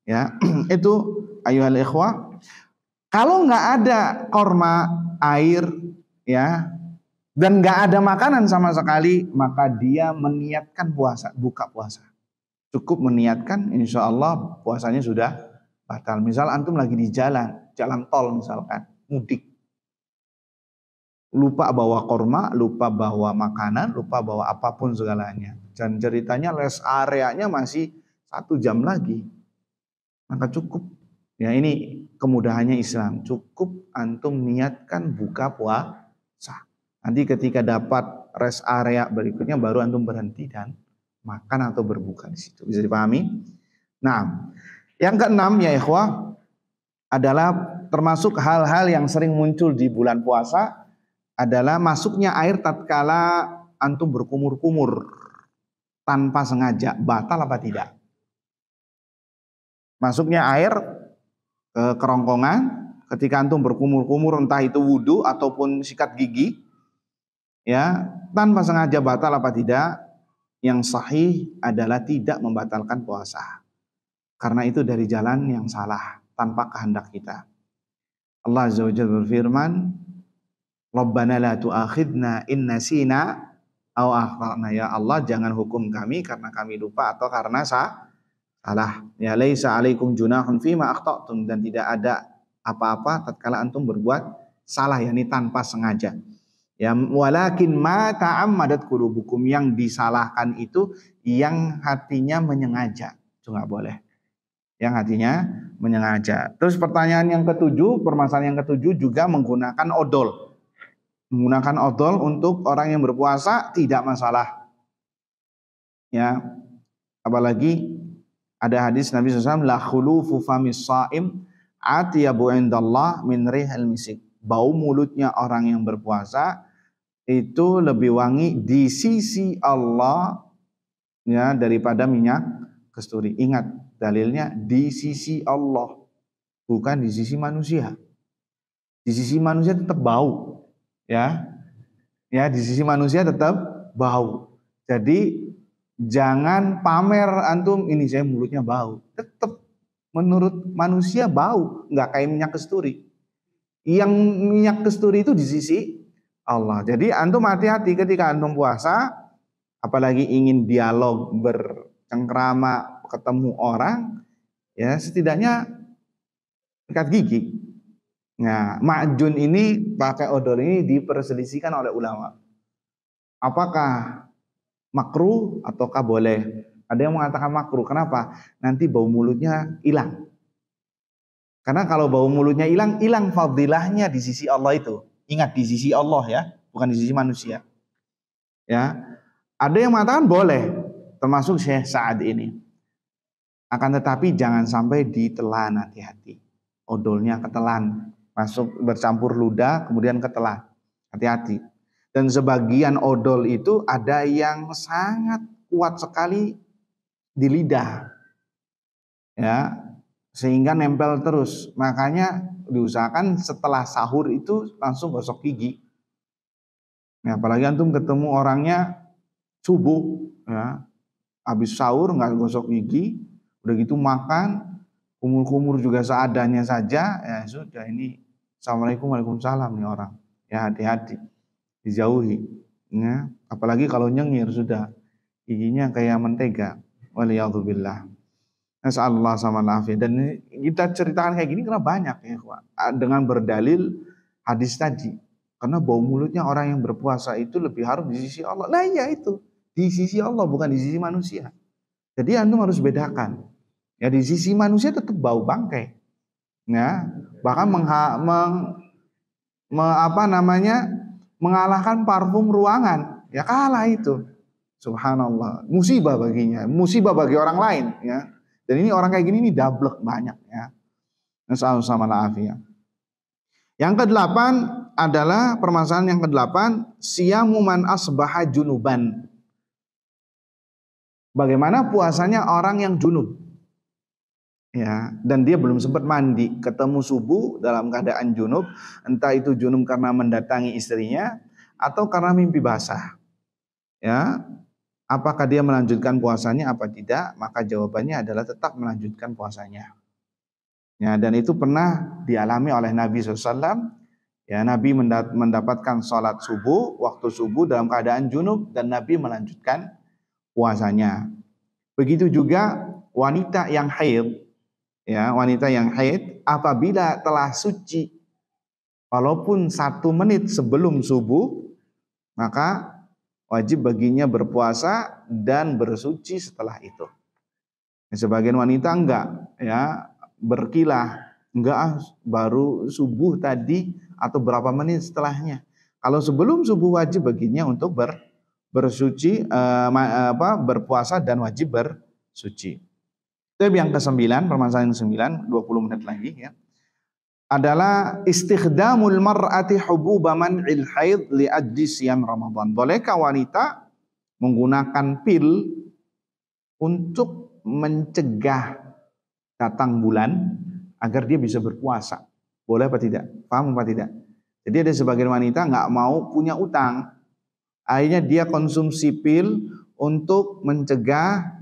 Ya, itu ayuhal ikhwah. Kalau nggak ada korma, air, ya, dan nggak ada makanan sama sekali, maka dia meniatkan puasa, buka puasa. Cukup meniatkan, insya Allah puasanya sudah batal. Misal antum lagi di jalan tol misalkan, mudik. Lupa bawa korma, lupa bawa makanan, lupa bawa apapun segalanya. Dan ceritanya rest areanya masih 1 jam lagi, maka cukup. Ya ini kemudahannya Islam. Cukup antum niatkan buka puasa. Nanti ketika dapat rest area berikutnya baru antum berhenti dan makan atau berbuka di situ. Bisa dipahami? Nah, yang keenam ya ikhwah adalah termasuk hal-hal yang sering muncul di bulan puasa adalah masuknya air tatkala antum berkumur-kumur tanpa sengaja. Batal apa tidak? Masuknya air ke kerongkongan ketika antum berkumur-kumur, entah itu wudhu ataupun sikat gigi, ya tanpa sengaja, batal apa tidak? Yang sahih adalah tidak membatalkan puasa, karena itu dari jalan yang salah tanpa kehendak kita. Allah Azza wa Jalla berfirman, Rabbana la tu'akhidna in nasina aw akhtana. Ya Allah, jangan hukum kami karena kami lupa atau karena salah. Ya laisa alaikum junahun fima akhtatum, dan tidak ada apa-apa tatkala antum berbuat salah, yakni tanpa sengaja. Ya walakin ma ta'ammadat qulubukum, yang disalahkan itu yang hatinya menyengaja. Itu enggak boleh. Yang hatinya menyengaja. Terus pertanyaan yang ketujuh, permasalahan yang ketujuh juga menggunakan odol. Menggunakan odol untuk orang yang berpuasa tidak masalah. Ya. Apalagi ada hadis Nabi SAW, la khulufu famis sha'im atiyabu indallah min rihal misik. Bau mulutnya orang yang berpuasa itu lebih wangi di sisi Allah ya daripada minyak kasturi. Ingat dalilnya di sisi Allah, bukan di sisi manusia. Di sisi manusia tetap bau, ya. Ya, di sisi manusia tetap bau. Jadi jangan pamer antum ini saya mulutnya bau. Tetap menurut manusia bau, nggak kayak minyak kasturi. Yang minyak kasturi itu di sisi Allah. Jadi antum hati-hati ketika antum puasa, apalagi ingin dialog, bercengkrama, ketemu orang, ya setidaknya sikat gigi. Nah, ma'jun ini pakai odol ini diperselisihkan oleh ulama. Apakah makruh ataukah boleh? Ada yang mengatakan makruh. Kenapa? Nanti bau mulutnya hilang. Karena kalau bau mulutnya hilang, hilang fadilahnya di sisi Allah itu. Ingat, di sisi Allah ya, bukan di sisi manusia. Ya, ada yang mengatakan boleh, termasuk Syekh Sa'ad ini. Akan tetapi jangan sampai ditelan, hati-hati. Odolnya ketelan, masuk bercampur ludah, kemudian ketelan. Hati-hati. Dan sebagian odol itu ada yang sangat kuat sekali di lidah. Ya, sehingga nempel terus. Makanya diusahakan setelah sahur itu langsung gosok gigi. Ya, apalagi antum ketemu orangnya subuh, ya, habis sahur nggak gosok gigi, udah gitu makan, kumur-kumur juga seadanya saja, ya sudah ini assalamualaikum waalaikumsalam nih orang. Ya hati-hati, dijauhi. Ya, apalagi kalau nyengir sudah giginya kayak mentega. Waliyadzubillah. Nasallallahu sama nafi. Dan kita ceritakan kayak gini karena banyak ya, dengan berdalil hadis tadi. Karena bau mulutnya orang yang berpuasa itu lebih harum di sisi Allah. Nah iya itu, di sisi Allah bukan di sisi manusia. Jadi antum harus bedakan. Ya di sisi manusia tetap bau bangkai. Ya, bahkan mengalahkan parfum ruangan. Ya kalah itu. Subhanallah. Musibah baginya, musibah bagi orang lain ya. Dan ini orang kayak gini ini dablek banyak ya. Nasallahu sama afiyah. Yang ke-8 adalah permasalahan yang ke-8, siyamu man asbaha junuban. Bagaimana puasanya orang yang junub? Ya, dan dia belum sempat mandi, ketemu subuh dalam keadaan junub, entah itu junub karena mendatangi istrinya atau karena mimpi basah. Ya, apakah dia melanjutkan puasanya apa tidak? Maka jawabannya adalah tetap melanjutkan puasanya. Ya, dan itu pernah dialami oleh Nabi SAW. Ya, Nabi mendapatkan sholat subuh, waktu subuh dalam keadaan junub dan Nabi melanjutkan puasanya. Begitu juga wanita yang haid, ya, wanita yang haid apabila telah suci, walaupun 1 menit sebelum subuh, maka wajib baginya berpuasa dan bersuci setelah itu. Sebagian wanita enggak, ya, berkilah, enggak baru subuh tadi atau berapa menit setelahnya. Kalau sebelum subuh wajib baginya untuk bersuci, berpuasa dan wajib bersuci. Itu yang ke-9, permasalahan yang ke-9, 20 menit lagi ya. Adalah istikhdamul mar'ati hububa man'il haid li ajli siyam Ramadan. Bolehkah wanita menggunakan pil untuk mencegah datang bulan agar dia bisa berpuasa? Boleh apa tidak? Paham apa tidak? Jadi ada sebagian wanita nggak mau punya utang, akhirnya dia konsumsi pil untuk mencegah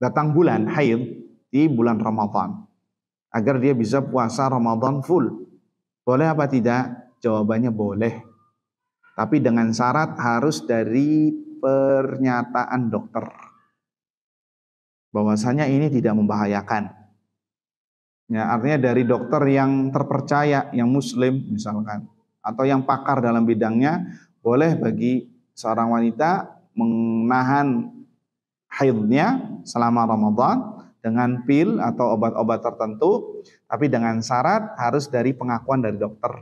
datang bulan haid di bulan Ramadan agar dia bisa puasa Ramadan full. Boleh apa tidak? Jawabannya boleh. Tapi dengan syarat harus dari pernyataan dokter bahwasanya ini tidak membahayakan. Ya, artinya dari dokter yang terpercaya, yang muslim misalkan, atau yang pakar dalam bidangnya, boleh bagi seorang wanita menahan haidnya selama Ramadan dengan pil atau obat-obat tertentu, tapi dengan syarat harus dari pengakuan dari dokter.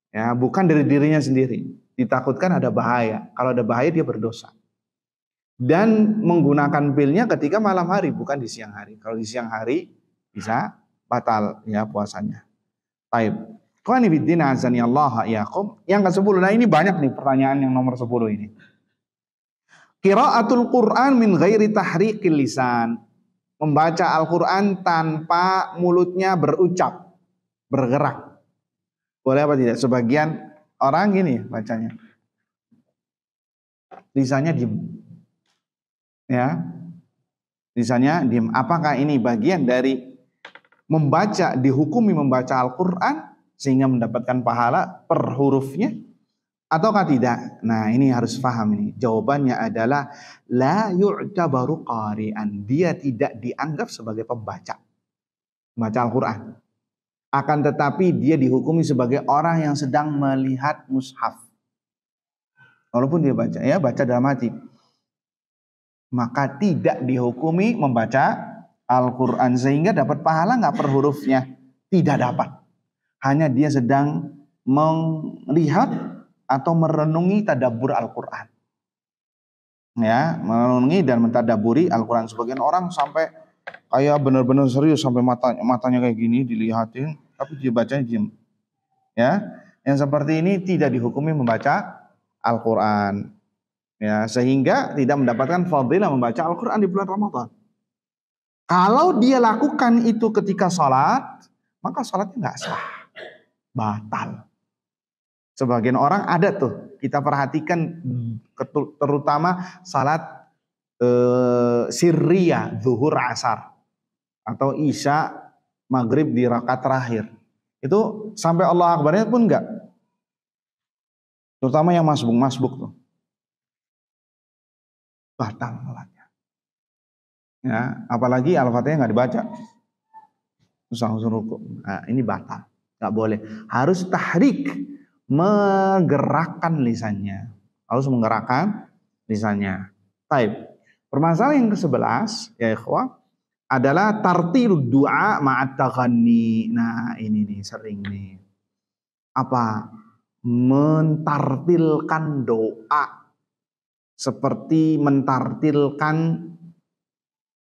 Ya, bukan dari dirinya sendiri. Ditakutkan ada bahaya. Kalau ada bahaya dia berdosa. Dan menggunakan pilnya ketika malam hari, bukan di siang hari. Kalau di siang hari bisa batal ya puasanya. Taib. Qani biddin azani Allah yakum. Yang ke-10. Nah ini banyak nih pertanyaan yang nomor 10 ini. Qiraatul Quran min ghairi tahriqil lisan. Membaca Al-Quran tanpa mulutnya berucap, bergerak. Boleh apa tidak? Sebagian orang gini bacanya. Lisannya diem. Ya. Lisannya diem. Apakah ini bagian dari membaca, dihukumi membaca Al-Quran sehingga mendapatkan pahala per hurufnya ataukah tidak? Nah ini harus paham ini. Jawabannya adalah la yu'tabaru qari'an. Dia tidak dianggap sebagai pembaca Al-Quran. Akan tetapi dia dihukumi sebagai orang yang sedang melihat mushaf. Walaupun dia baca, ya baca dalam hati. maka tidak dihukumi membaca Al-Quran, sehingga dapat pahala nggak per hurufnya? Tidak dapat. Hanya dia sedang melihat atau merenungi tadabbur Al-Quran. Ya, merenungi dan mentadaburi Al-Quran. Sebagian orang sampai kayak benar-benar serius, sampai matanya kayak gini dilihatin, tapi dia bacanya diam. Ya, yang seperti ini tidak dihukumi membaca Al-Quran. Ya, sehingga tidak mendapatkan fadilah membaca Al-Quran di bulan Ramadan. Kalau dia lakukan itu ketika sholat, maka sholatnya nggak sah, batal. Sebagian orang ada tuh, kita perhatikan terutama salat sirriyah, zuhur asar, atau isya maghrib di rakaat terakhir. Itu sampai Allah Akbarnya pun enggak. Terutama yang masbuk tuh. Batal salatnya. Ya, apalagi Al-Fatihah enggak dibaca. Terus langsung rukuk. Nah, ini batal. Enggak boleh. Harus tahrik, menggerakkan lisannya. Harus menggerakkan lisannya. Baik. Permasalahan yang ke-11 ya ikhwah adalah tartilud du'a ma'at taghanni. Nah, ini nih sering nih. Apa? Mentartilkan doa seperti mentartilkan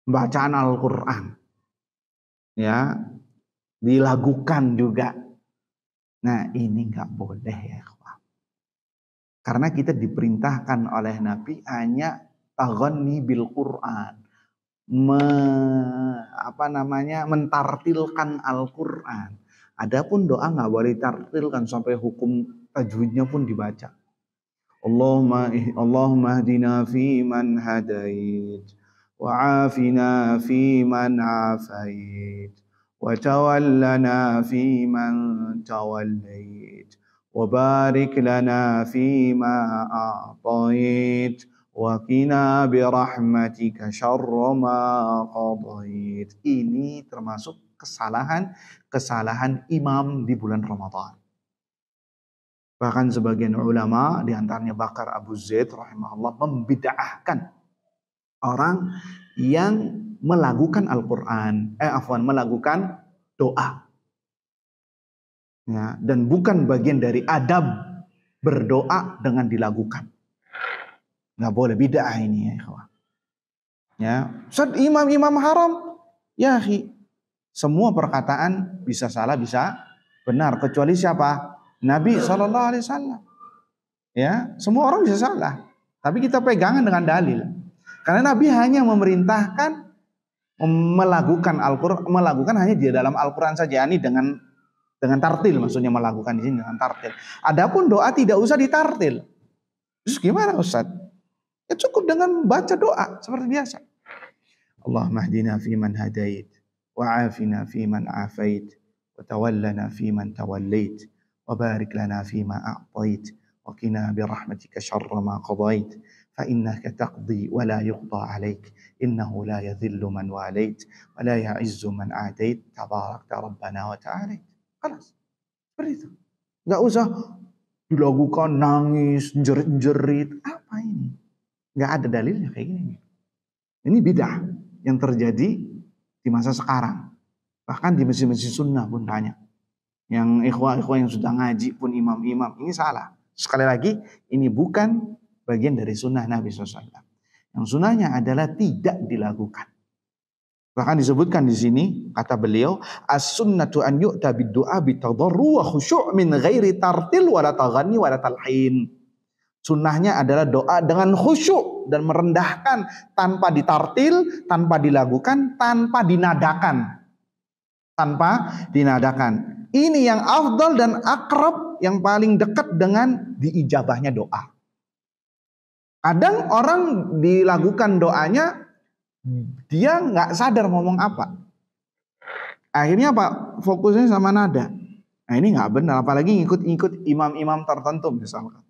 bacaan Al-Qur'an. Ya, dilagukan juga. Nah, ini enggak boleh ya ikhwah. Karena kita diperintahkan oleh Nabi hanya taghanni bil Qur'an. Mentartilkan Al-Quran. Adapun doa nggak boleh tartilkan sampai hukum tajwidnya pun dibaca. Allahumma hdina fi man hadait, wa afina fi man afait, wa tawallana fi man tawallait, wa barik lana fi ma a'tait, wa qina bi rahmatika syarra ma qadait. Ini termasuk kesalahan imam di bulan Ramadan. Bahkan sebagian ulama di antaranya Bakar Abu Zaid rahimahullah membid'ahkan orang yang melagukan Al-Qur'an, melagukan doa. Ya, dan bukan bagian dari adab berdoa dengan dilagukan. Nggak boleh, bid'ah ini ya ikhwah. Ya, Ustaz, imam haram. Ya, semua perkataan bisa salah bisa benar, kecuali siapa? Nabi SAW. Ya, semua orang bisa salah. Tapi kita pegangan dengan dalil. Karena Nabi hanya memerintahkan melagukan Al-Qur'an, melagukan hanya di dalam Al-Qur'an saja, ini dengan tartil, maksudnya melagukan di sini dengan tartil. Adapun doa tidak usah ditartil. Terus gimana Ustaz? Ya cukup dengan baca doa seperti biasa. Allahumma hdina fi man hadait, wa afina fi man afait, wa tawallana fi man tawallait, wa barik lana fi ma a'tait, wa qina bi rahmatika syarra ma qadait, fa innaka taqdi wa la yuqda alaik, innahu la yadhillu man walait, wa la ya'izzu man adait, tabarakta rabbana wa ta'ala. Kelas. Seperti itu. Enggak usah dilakukan nangis, jerit-jerit. Apa ini? Nggak ada dalilnya kayak gini. Ini bid'ah yang terjadi di masa sekarang. Bahkan di masjid-masjid sunnah pun banyak. Yang ikhwah-ikhwah yang sudah ngaji pun imam-imam. Ini salah. Sekali lagi, ini bukan bagian dari sunnah Nabi SAW. Yang sunnahnya adalah tidak dilakukan. Bahkan disebutkan di sini, kata beliau, as-sunnatu an yu'ta bid-du'a bitadarru wa khusyu' min ghairi tartil wala taghanni wala talhin. Sunnahnya adalah doa dengan khusyuk dan merendahkan, tanpa ditartil, tanpa dilakukan, tanpa dinadakan. Ini yang afdal dan akrab, yang paling dekat dengan diijabahnya doa. Kadang orang dilakukan doanya, dia nggak sadar ngomong apa. Akhirnya apa? Fokusnya sama nada. Nah ini nggak benar, apalagi ngikut imam-imam tertentu misalkan.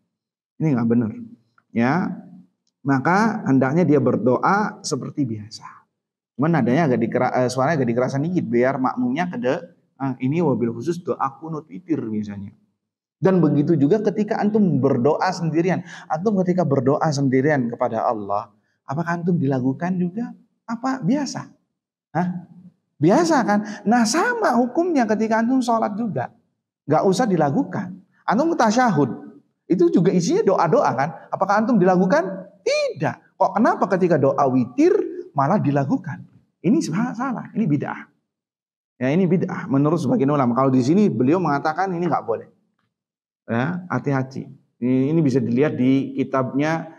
Ini nggak benar, ya. Maka hendaknya dia berdoa seperti biasa. Cuman nadanya suaranya agak dikerasan dikit biar makmumnya ini wabil khusus doa kunut witir misalnya. Dan begitu juga ketika antum berdoa sendirian. Antum ketika berdoa sendirian kepada Allah, Apakah antum dilakukan juga? Apa biasa? Hah? Biasa kan? Nah sama hukumnya ketika antum sholat juga. Gak usah dilakukan. Antum tasyahud. Itu juga isinya doa-doa kan? Apakah antum dilakukan? Tidak. Kok kenapa ketika doa witir malah dilakukan? Ini salah. Ini bid'ah. Ya ini bid'ah. Menurut sebagian ulama. Kalau di sini beliau mengatakan ini gak boleh. Ya, hati-hati. Ini bisa dilihat di kitabnya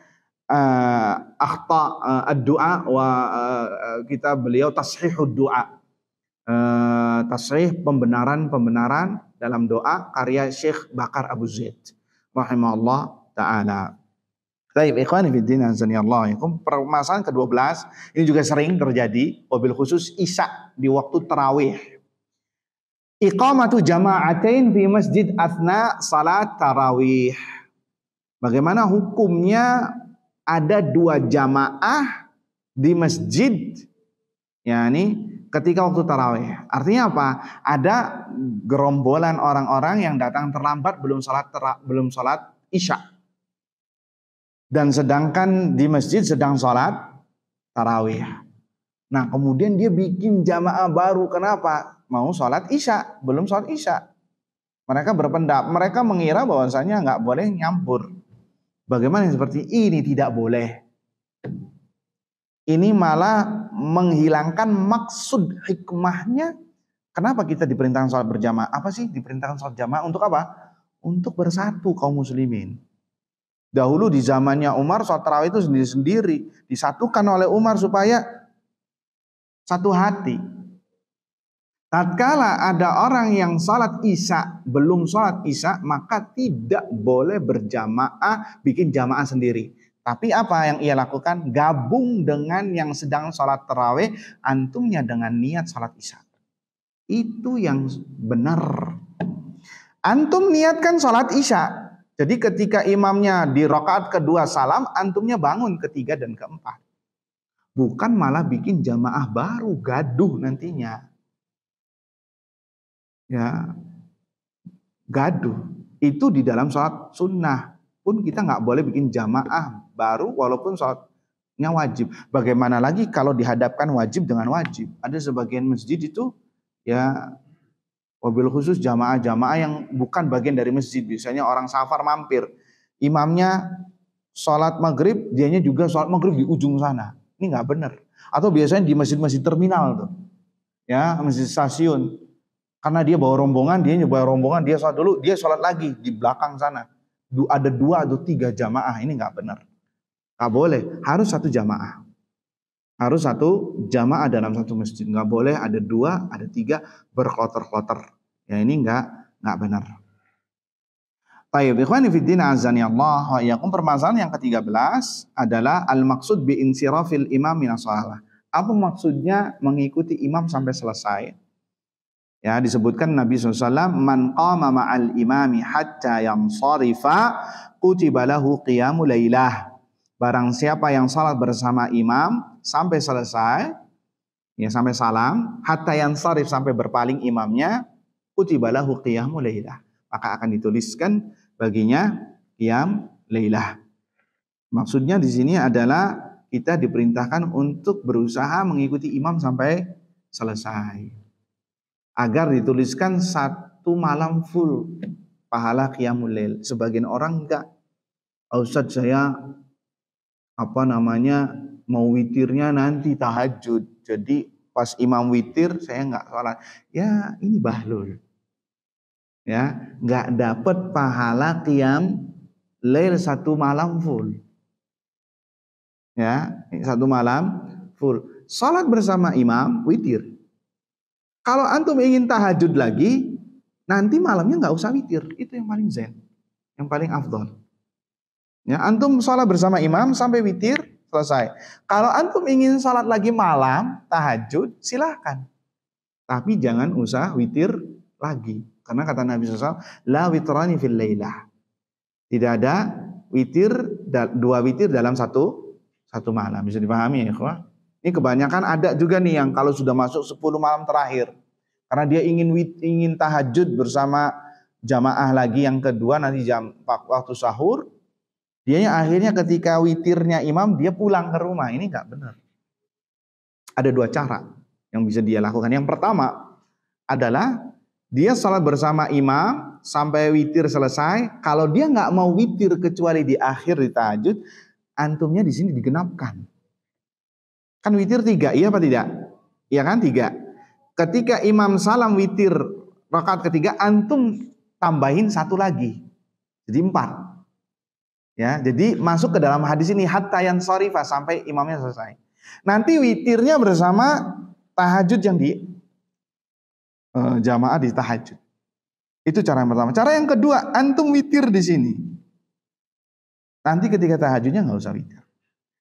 Akhta ad-Du'a wa kitab beliau Tashihud Du'a. Tasrih pembenaran dalam doa karya Syekh Bakar Abu Zaid rahimahullah taala. Baik, ikhwani fi din azanillah. Permasalahan ke-12 ini juga sering terjadi, wabil khusus Isya di waktu tarawih. Iqamatu jama'atain fi masjid athna salat tarawih. Bagaimana hukumnya ada 2 jamaah di masjid, yakni ketika waktu tarawih. Artinya apa? Ada gerombolan orang-orang yang datang terlambat belum sholat isya. Dan sedangkan di masjid sedang sholat tarawih. Nah kemudian dia bikin jamaah baru. Kenapa? Mau sholat isya, belum sholat isya. Mereka berpendapat, mereka mengira bahwasanya nggak boleh nyampur. Bagaimana seperti ini? Tidak boleh. Ini malah menghilangkan maksud hikmahnya. Kenapa kita diperintahkan sholat berjamaah? Apa sih diperintahkan sholat jamaah? Untuk apa? Untuk bersatu kaum muslimin. Dahulu di zamannya Umar sholat tarawih itu sendiri-sendiri. Disatukan oleh Umar supaya satu hati. Tatkala ada orang yang sholat isya, belum sholat isya, maka tidak boleh berjamaah, bikin jamaah sendiri. Tapi apa yang ia lakukan? Gabung dengan yang sedang sholat tarawih, antumnya dengan niat sholat isya. Itu yang benar. Antum niatkan sholat isya. Jadi ketika imamnya di rakaat kedua salam, antumnya bangun ketiga dan keempat. Bukan malah bikin jamaah baru, gaduh nantinya. Ya, gaduh. Itu di dalam sholat sunnah. Pun kita nggak boleh bikin jamaah baru walaupun sholatnya wajib. Bagaimana lagi kalau dihadapkan wajib dengan wajib? Ada sebagian masjid itu ya wabil khusus jamaah-jamaah yang bukan bagian dari masjid. Biasanya orang safar mampir. Imamnya sholat maghrib, dianya juga sholat maghrib di ujung sana. Ini nggak benar. Atau biasanya di masjid-masjid terminal tuh, ya masjid stasiun. Karena dia bawa rombongan, dia sholat dulu, dia sholat lagi di belakang sana. Ada 2 atau 3 jamaah, ini nggak benar. Nggak boleh, harus 1 jamaah. Harus 1 jamaah dalam 1 masjid. Nggak boleh ada 2, ada 3 berkloter-kloter. Ya ini nggak benar. Baik, ikhwani fiddin azani Allah wa iyyakum. Permasalahan yang ke-13 adalah al-maqsud bi insirafil imam minas shalah. Apa maksudnya mengikuti imam sampai selesai? Ya, disebutkan Nabi SAW, man qama ma'al imami hatta yansarifa kutiba lahu qiyamu lailah. Barang siapa yang salat bersama imam sampai selesai, ya sampai salam, hatta yansarif sampai berpaling imamnya, kutiba lahu qiyamu lailah. Maka akan dituliskan baginya qiyam lailah. Maksudnya di sini adalah kita diperintahkan untuk berusaha mengikuti imam sampai selesai. Agar dituliskan 1 malam full pahala qiyamul lail. Sebagian orang enggak. Ustaz saya mau witirnya nanti tahajud. Jadi pas imam witir saya enggak sholat. Ya ini bahlul. Ya, enggak dapat pahala qiyam lail 1 malam full. Ya, 1 malam full. Sholat bersama imam witir. Kalau antum ingin tahajud lagi, nanti malamnya nggak usah witir. Itu yang paling zen, yang paling afdol. Ya, antum sholat bersama imam sampai witir selesai. Kalau antum ingin sholat lagi malam, tahajud, silahkan. Tapi jangan usah witir lagi. Karena kata Nabi SAW, la witrani fil lailah. Tidak ada witir, 2 witir dalam satu malam. Bisa dipahami ya ikhwah? Ini kebanyakan ada juga nih yang kalau sudah masuk 10 malam terakhir. Karena dia ingin tahajud bersama jamaah lagi yang kedua nanti jam waktu sahur. Dianya akhirnya ketika witirnya imam, dia pulang ke rumah. Ini nggak benar. Ada dua cara yang bisa dia lakukan. Yang pertama adalah dia salat bersama imam sampai witir selesai. Kalau dia nggak mau witir kecuali di akhir di tahajud, antumnya di sini digenapkan. Kan witir 3, iya apa tidak? Iya kan 3. Ketika imam salam witir rakaat ketiga, antum tambahin 1 lagi. Jadi 4. Ya, jadi masuk ke dalam hadis ini hatta yansarifa, sampai imamnya selesai. Nanti witirnya bersama tahajud yang di jamaah di tahajud. Itu cara yang pertama. Cara yang kedua, antum witir di sini. Nanti ketika tahajudnya nggak usah witir.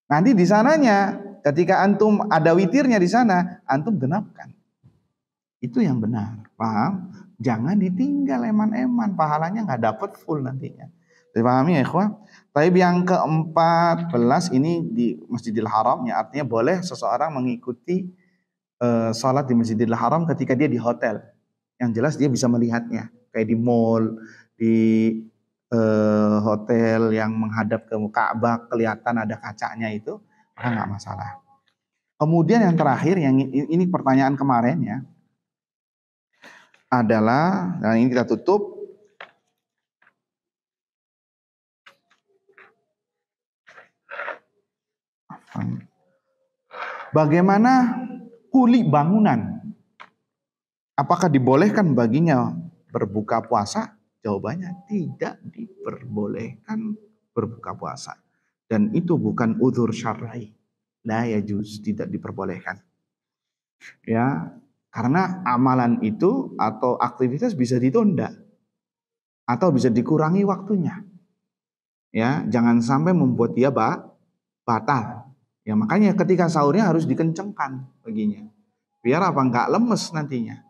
Nanti di sananya ketika antum ada witirnya di sana, antum genapkan. Itu yang benar, paham? Jangan ditinggal eman-eman, pahalanya nggak dapat full nantinya. Dipahami ya ikhwah? Tapi yang ke-14 ini di Masjidil Haram, ya artinya boleh seseorang mengikuti sholat di Masjidil Haram ketika dia di hotel. Yang jelas dia bisa melihatnya, kayak di mall, di hotel yang menghadap ke Ka'bah, kelihatan ada kacanya itu, maka nggak masalah. Kemudian yang terakhir, yang ini pertanyaan kemarin ya, adalah, dan ini kita tutup. Bagaimana kuli bangunan? Apakah dibolehkan baginya berbuka puasa? Jawabannya tidak diperbolehkan berbuka puasa. Dan itu bukan udzur syar'i. La yajuz, tidak diperbolehkan. Ya, karena amalan itu atau aktivitas bisa ditunda atau bisa dikurangi waktunya. Ya, jangan sampai membuat dia batal. Ya, makanya ketika sahurnya harus dikencengkan baginya. Biar apa? Enggak lemes nantinya.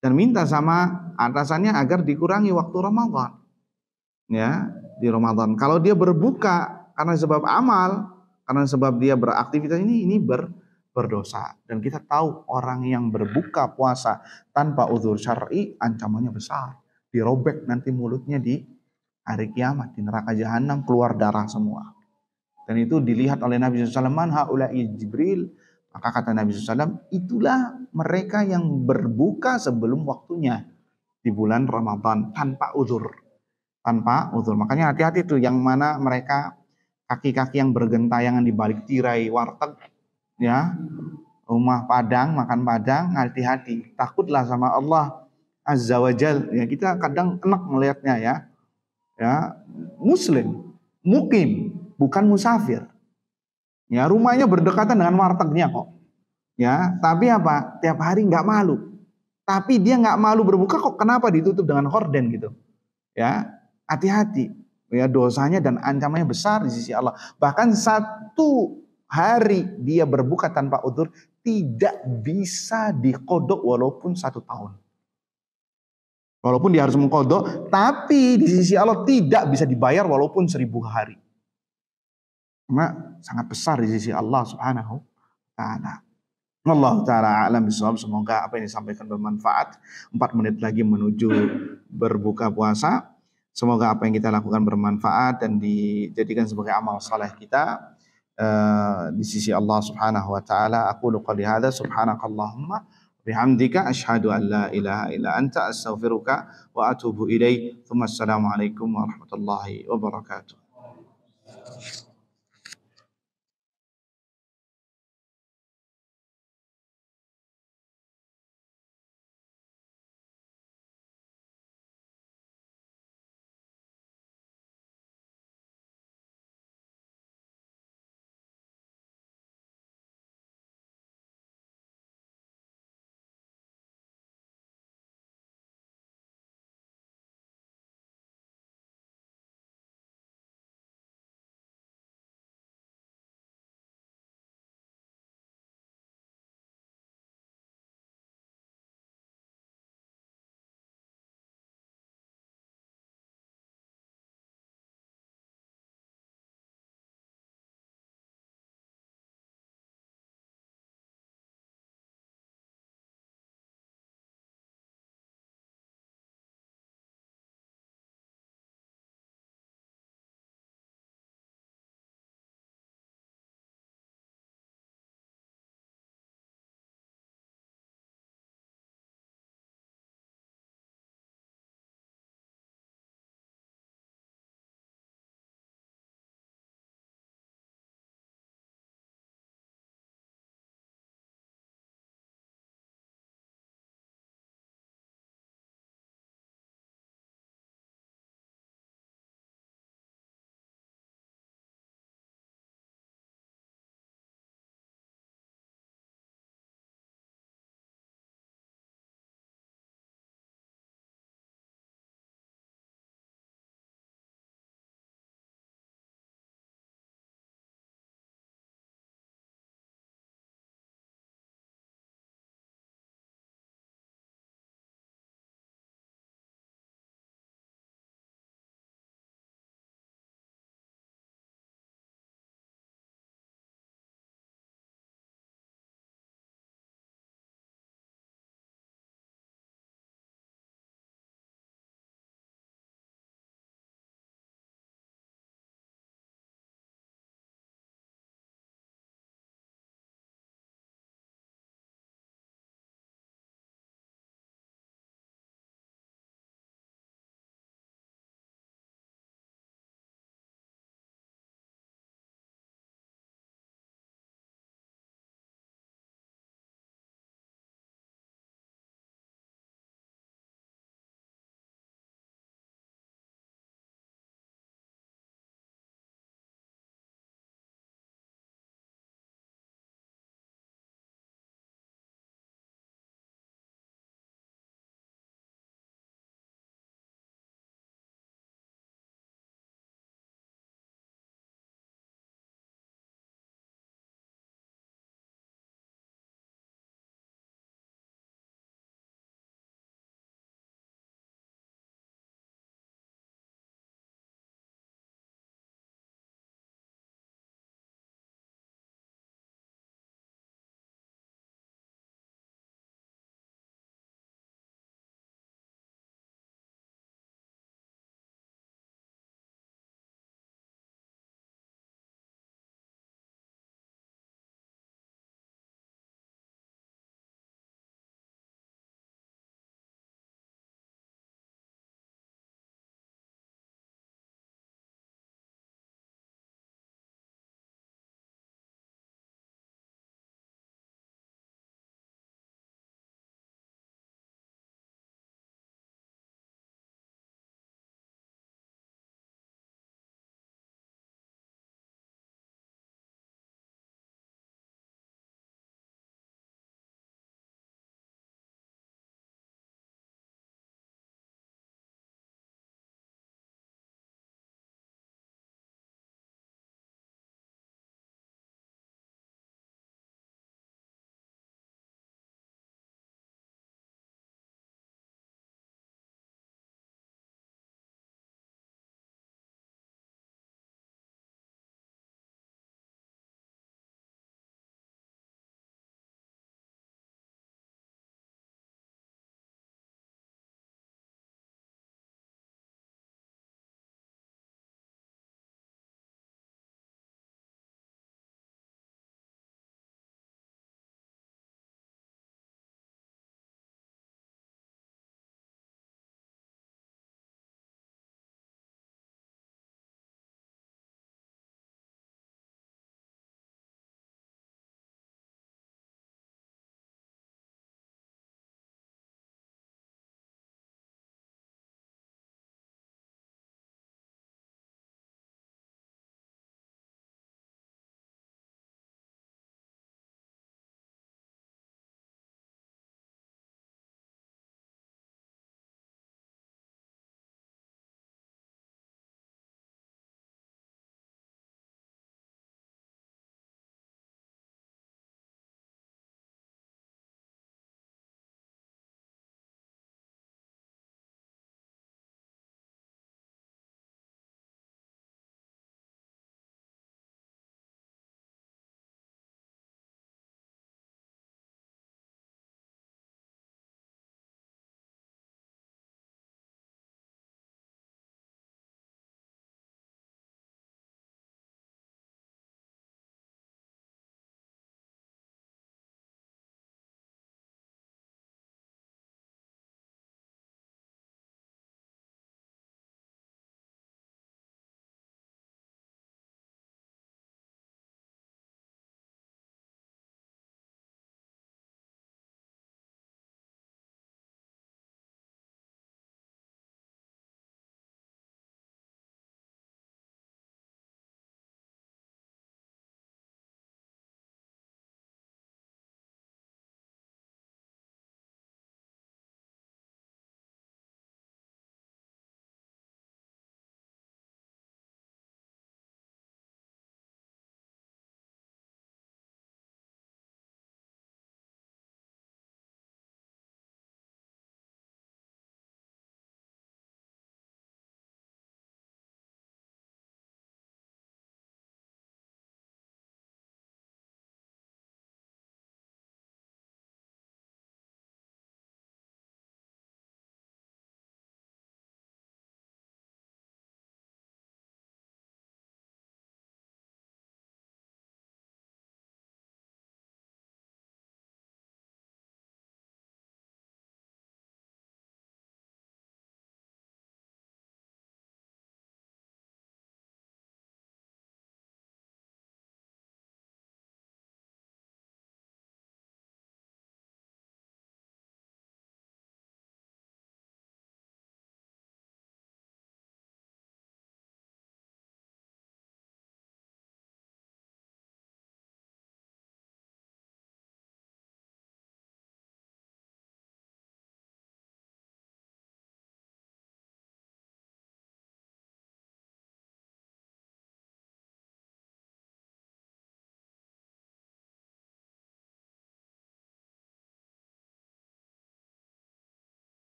Dan minta sama atasannya agar dikurangi waktu Ramadan. Ya, di Ramadan. Kalau dia berbuka karena sebab amal, karena sebab dia beraktivitas ini berdosa. Dan kita tahu orang yang berbuka puasa tanpa udzur syar'i ancamannya besar. Dirobek nanti mulutnya di hari kiamat, di neraka jahanam, keluar darah semua. Dan itu dilihat oleh Nabi SAW, man haula'i Jibril. Maka kata Nabi SAW, itulah mereka yang berbuka sebelum waktunya di bulan Ramadan tanpa uzur. Tanpa uzur. Makanya hati-hati tuh yang mana mereka kaki-kaki yang bergentayangan di balik tirai warteg, ya, rumah Padang, makan Padang, hati-hati. Takutlah sama Allah Azza wa Jal. Ya, kita kadang enak melihatnya ya. Ya, muslim, mukim, bukan musafir. Ya, rumahnya berdekatan dengan wartegnya kok. Ya, tapi apa? Tiap hari nggak malu. Tapi dia nggak malu berbuka kok. Kenapa ditutup dengan horden gitu? Ya, hati-hati. Ya, dosanya dan ancamannya besar di sisi Allah. Bahkan 1 hari dia berbuka tanpa udzur tidak bisa dikodok walaupun 1 tahun. Walaupun dia harus mengkodok, tapi di sisi Allah tidak bisa dibayar walaupun 1000 hari. Karena sangat besar di sisi Allah Subhanahu wa ta'ala. Allah ta'ala a'lam bishawab. Semoga apa yang disampaikan bermanfaat. 4 menit lagi menuju berbuka puasa. Semoga apa yang kita lakukan bermanfaat dan dijadikan sebagai amal saleh kita di sisi Allah Subhanahu wa ta'ala. Aqulu qouli hadza subhanakallahumma bihamdika asyhadu an la ilaha illa anta astaghfiruka wa atubu ilaik. Assalamualaikum warahmatullahi wabarakatuh.